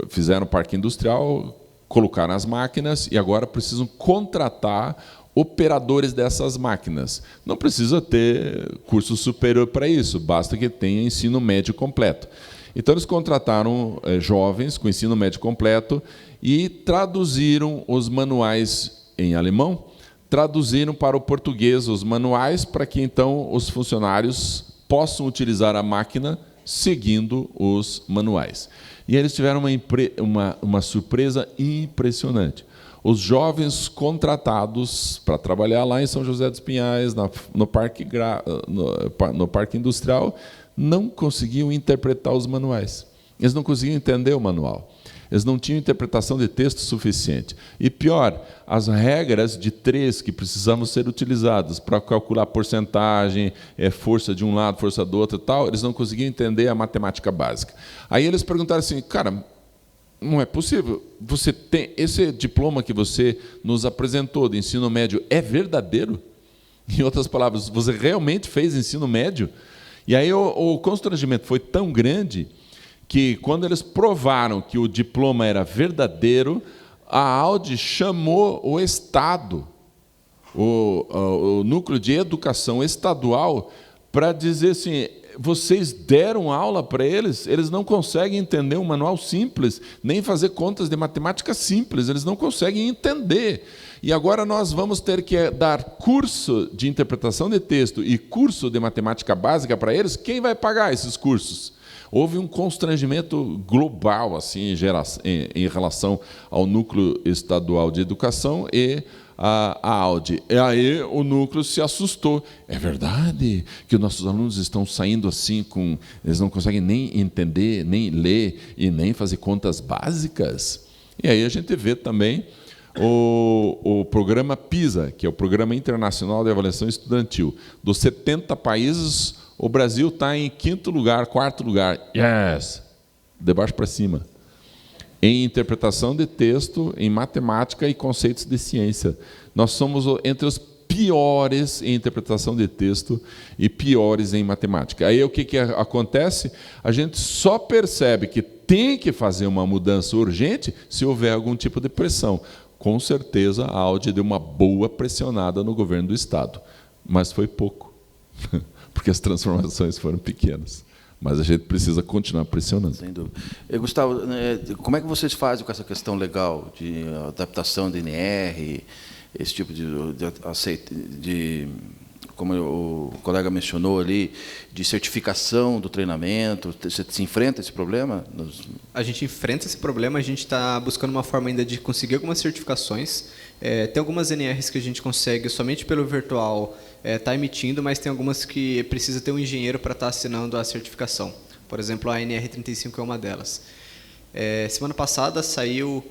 fizeram o parque industrial, colocaram as máquinas e agora precisam contratar operadores dessas máquinas. Não precisa ter curso superior para isso, basta que tenha ensino médio completo. Então, eles contrataram jovens com ensino médio completo e traduziram os manuais em alemão, traduziram para o português os manuais para que, então, os funcionários possam utilizar a máquina seguindo os manuais. E eles tiveram uma surpresa impressionante. Os jovens contratados para trabalhar lá em São José dos Pinhais, no parque industrial, não conseguiam interpretar os manuais. Eles não conseguiam entender o manual. Eles não tinham interpretação de texto suficiente. E pior, as regras de 3 que precisavam ser utilizadas para calcular porcentagem, força de um lado, força do outro e tal, eles não conseguiam entender a matemática básica. Aí eles perguntaram assim, cara, não é possível, você tem esse diploma que você nos apresentou de ensino médio é verdadeiro? Em outras palavras, você realmente fez ensino médio? E aí o constrangimento foi tão grande que, quando eles provaram que o diploma era verdadeiro, a Audi chamou o Estado, o núcleo de educação estadual, para dizer assim, vocês deram aula para eles, eles não conseguem entender um manual simples, nem fazer contas de matemática simples, eles não conseguem entender. E agora nós vamos ter que dar curso de interpretação de texto e curso de matemática básica para eles. Quem vai pagar esses cursos? Houve um constrangimento global assim, em relação ao núcleo estadual de educação e a Audi. E aí o núcleo se assustou. É verdade que os nossos alunos estão saindo assim, eles não conseguem nem entender, nem ler e nem fazer contas básicas? E aí a gente vê também o programa PISA, que é o Programa Internacional de Avaliação Estudantil. Dos 70 países, o Brasil está em 5º lugar, 4º lugar. Yes! De baixo para cima. Em interpretação de texto, em matemática e conceitos de ciência. Nós somos entre os piores em interpretação de texto e piores em matemática. Aí o que acontece? A gente só percebe que tem que fazer uma mudança urgente se houver algum tipo de pressão. Com certeza, a Audi deu uma boa pressionada no governo do Estado, mas foi pouco, porque as transformações foram pequenas. Mas a gente precisa continuar pressionando. Sem dúvida. Gustavo, como é que vocês fazem com essa questão legal de adaptação de NR, esse tipo de como o colega mencionou ali, de certificação do treinamento? Você se enfrenta esse problema? A gente enfrenta esse problema, a gente está buscando uma forma ainda de conseguir algumas certificações. Tem algumas NRs que a gente consegue somente pelo virtual estar emitindo, mas tem algumas que precisa ter um engenheiro para estar assinando a certificação. Por exemplo, a NR35 é uma delas. Semana passada saiu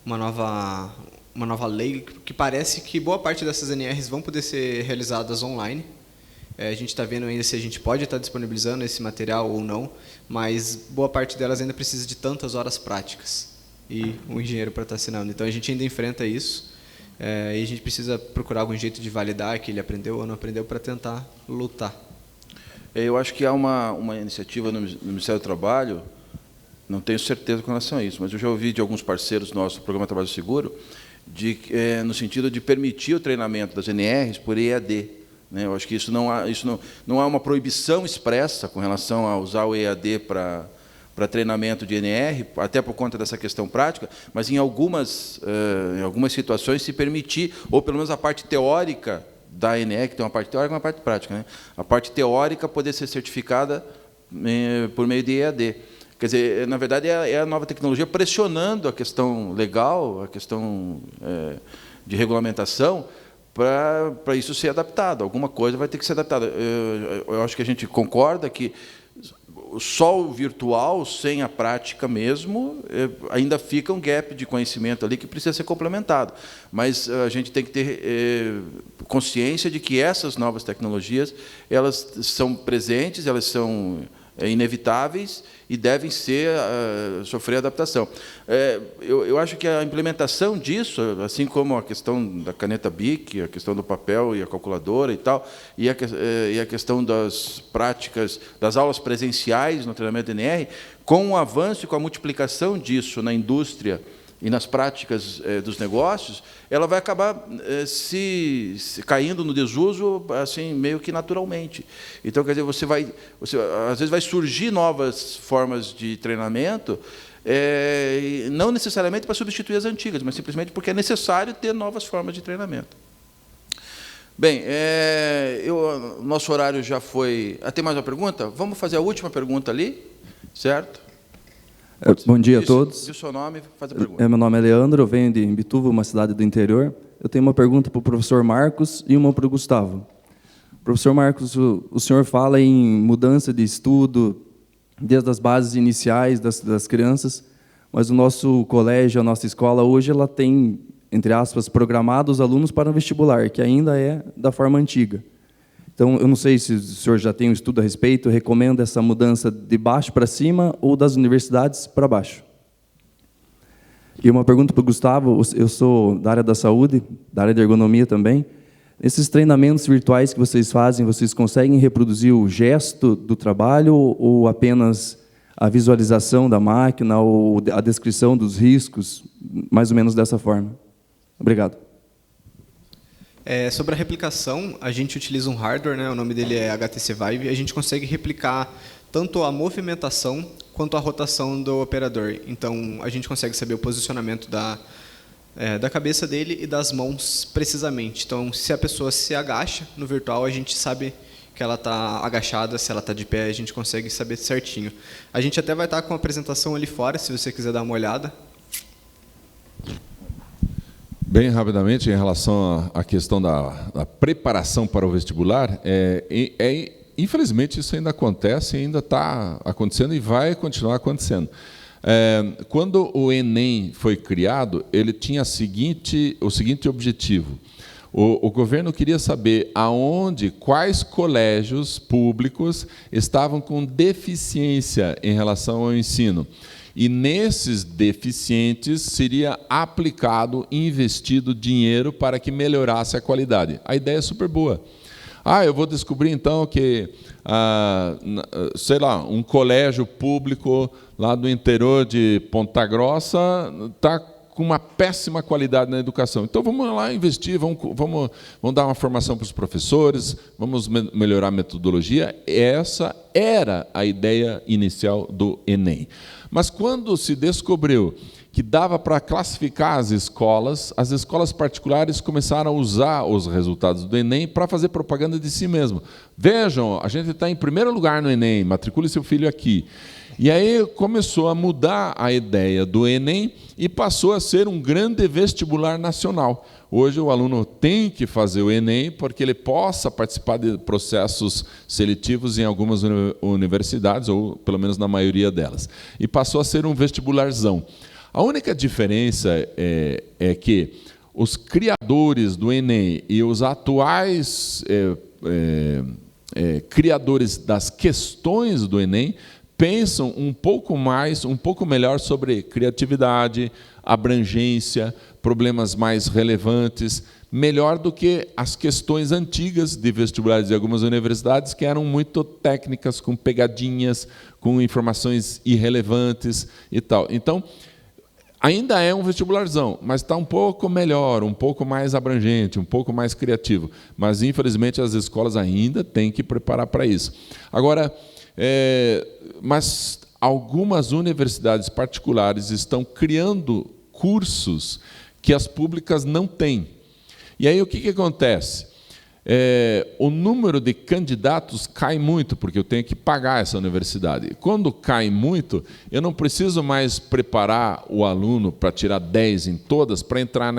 uma nova lei que parece que boa parte dessas NRs vão poder ser realizadas online. A gente está vendo ainda se a gente pode estar disponibilizando esse material ou não, mas boa parte delas ainda precisa de tantas horas práticas e um engenheiro para estar assinando. Então, a gente ainda enfrenta isso e a gente precisa procurar algum jeito de validar que ele aprendeu ou não aprendeu para tentar lutar. Eu acho que há uma iniciativa no Ministério do Trabalho, não tenho certeza com relação a isso, mas eu já ouvi de alguns parceiros nossos do Programa Trabalho Seguro, no sentido de permitir o treinamento das NRs por EAD. Eu acho que isso não há uma proibição expressa com relação a usar o EAD para treinamento de NR, até por conta dessa questão prática, mas em algumas situações se permitir, ou pelo menos a parte teórica da NR, que tem uma parte teórica e uma parte prática, a parte teórica poder ser certificada por meio de EAD. Quer dizer, na verdade, é a nova tecnologia pressionando a questão legal, a questão de regulamentação, para isso ser adaptado. Alguma coisa vai ter que ser adaptada. Eu acho que a gente concorda que só o virtual, sem a prática mesmo, ainda fica um gap de conhecimento ali que precisa ser complementado. Mas a gente tem que ter consciência de que essas novas tecnologias, elas são presentes, elas são inevitáveis e devem sofrer adaptação. Eu acho que a implementação disso, assim como a questão da caneta BIC, a questão do papel e a calculadora e tal, e a questão das práticas, das aulas presenciais no treinamento NR, com o avanço e com a multiplicação disso na indústria e nas práticas dos negócios, ela vai acabar se caindo no desuso assim meio que naturalmente. Então, quer dizer, às vezes vai surgir novas formas de treinamento, não necessariamente para substituir as antigas, mas simplesmente porque é necessário ter novas formas de treinamento. Bem, nosso horário já foi... Tem mais uma pergunta? Vamos fazer a última pergunta ali, certo? Bom dia a todos. Diz o seu nome, faz a pergunta. Meu nome é Leandro, eu venho de Imbituva, uma cidade do interior. Eu tenho uma pergunta para o professor Marcos e uma para o Gustavo. Professor Marcos, o senhor fala em mudança de estudo, desde as bases iniciais das crianças, mas o nosso colégio, a nossa escola, hoje ela tem, entre aspas, programado os alunos para o vestibular, que ainda é da forma antiga. Então, eu não sei se o senhor já tem um estudo a respeito, recomenda essa mudança de baixo para cima ou das universidades para baixo? E uma pergunta para o Gustavo, eu sou da área da saúde, da área de ergonomia também. Esses treinamentos virtuais que vocês fazem, vocês conseguem reproduzir o gesto do trabalho ou apenas a visualização da máquina ou a descrição dos riscos, mais ou menos dessa forma? Obrigado. Sobre a replicação, a gente utiliza um hardware, o nome dele é HTC Vive, e a gente consegue replicar tanto a movimentação quanto a rotação do operador. Então, a gente consegue saber o posicionamento da cabeça dele e das mãos precisamente. Então, se a pessoa se agacha no virtual, a gente sabe que ela está agachada, se ela está de pé, a gente consegue saber certinho. A gente até vai estar com a apresentação ali fora, se você quiser dar uma olhada. Bem rapidamente, em relação à questão da preparação para o vestibular, infelizmente isso ainda acontece, ainda está acontecendo e vai continuar acontecendo. Quando o Enem foi criado, ele tinha o seguinte objetivo. O governo queria saber quais colégios públicos estavam com deficiência em relação ao ensino. E nesses deficientes seria aplicado, investido dinheiro para que melhorasse a qualidade. A ideia é super boa. Eu vou descobrir então que, sei lá, um colégio público lá do interior de Ponta Grossa está com uma péssima qualidade na educação. Então, vamos lá investir, vamos dar uma formação para os professores, vamos melhorar a metodologia. Essa era a ideia inicial do Enem. Mas quando se descobriu que dava para classificar as escolas particulares começaram a usar os resultados do Enem para fazer propaganda de si mesmo. Vejam, a gente está em primeiro lugar no Enem, matricule seu filho aqui. E aí começou a mudar a ideia do Enem e passou a ser um grande vestibular nacional. Hoje o aluno tem que fazer o Enem porque ele possa participar de processos seletivos em algumas universidades, ou pelo menos na maioria delas. E passou a ser um vestibularzão. A única diferença é que os criadores do Enem e os atuais criadores das questões do Enem pensam um pouco mais, um pouco melhor sobre criatividade, abrangência, problemas mais relevantes, melhor do que as questões antigas de vestibulares de algumas universidades, que eram muito técnicas, com pegadinhas, com informações irrelevantes e tal. Então, ainda é um vestibularzão, mas está um pouco melhor, um pouco mais abrangente, um pouco mais criativo. Mas, infelizmente, as escolas ainda têm que preparar para isso. Agora, mas algumas universidades particulares estão criando cursos que as públicas não têm. E aí o que acontece? O número de candidatos cai muito, porque eu tenho que pagar essa universidade. Quando cai muito, eu não preciso mais preparar o aluno para tirar 10 em todas para entrar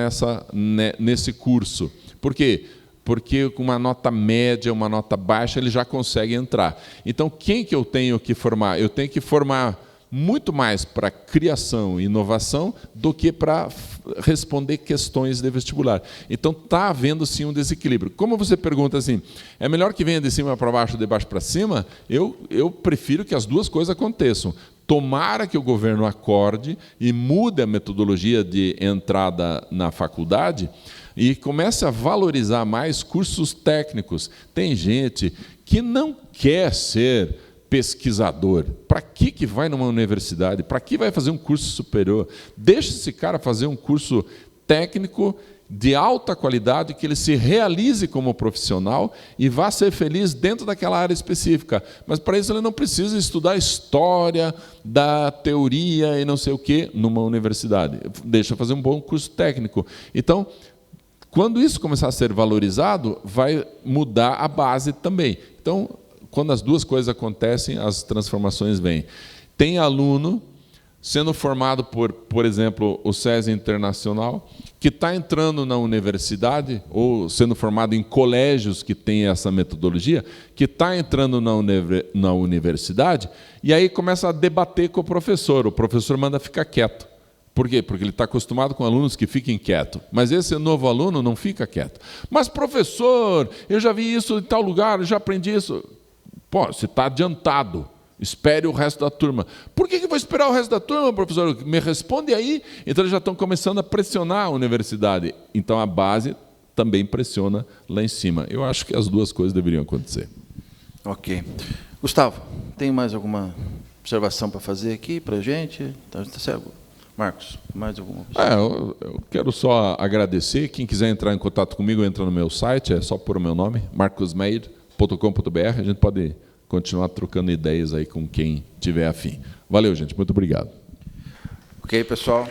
nesse curso. Por quê? Porque com uma nota média, uma nota baixa, ele já consegue entrar. Então, quem que eu tenho que formar? Eu tenho que formar muito mais para criação e inovação do que para responder questões de vestibular. Então, está havendo, sim, um desequilíbrio. Como você pergunta assim, é melhor que venha de cima para baixo ou de baixo para cima? Eu prefiro que as duas coisas aconteçam. Tomara que o governo acorde e mude a metodologia de entrada na faculdade e comece a valorizar mais cursos técnicos. Tem gente que não quer ser pesquisador. Para que vai numa universidade? Para que vai fazer um curso superior? Deixa esse cara fazer um curso técnico de alta qualidade, que ele se realize como profissional e vá ser feliz dentro daquela área específica. Mas, para isso, ele não precisa estudar história da teoria e não sei o quê numa universidade. Deixa fazer um bom curso técnico. Então, quando isso começar a ser valorizado, vai mudar a base também. Então, quando as duas coisas acontecem, as transformações vêm. Tem aluno sendo formado por exemplo, o SESI Internacional, que está entrando na universidade, ou sendo formado em colégios que têm essa metodologia, que está entrando na universidade, e aí começa a debater com o professor manda ficar quieto. Por quê? Porque ele está acostumado com alunos que fiquem quietos. Mas esse novo aluno não fica quieto. Mas, professor, eu já vi isso em tal lugar, eu já aprendi isso. Pô, você está adiantado. Espere o resto da turma. Por que eu vou esperar o resto da turma, professor? Me responde aí. Então, eles já estão começando a pressionar a universidade. Então, a base também pressiona lá em cima. Eu acho que as duas coisas deveriam acontecer. Ok. Gustavo, tem mais alguma observação para fazer aqui para a gente? Tá certo? Marcos, mais alguma observação? Eu quero só agradecer. Quem quiser entrar em contato comigo, entra no meu site, é só pôr o meu nome, marcosmeyer.com.br. A gente pode continuar trocando ideias aí com quem tiver afim. Valeu, gente. Muito obrigado. Ok, pessoal.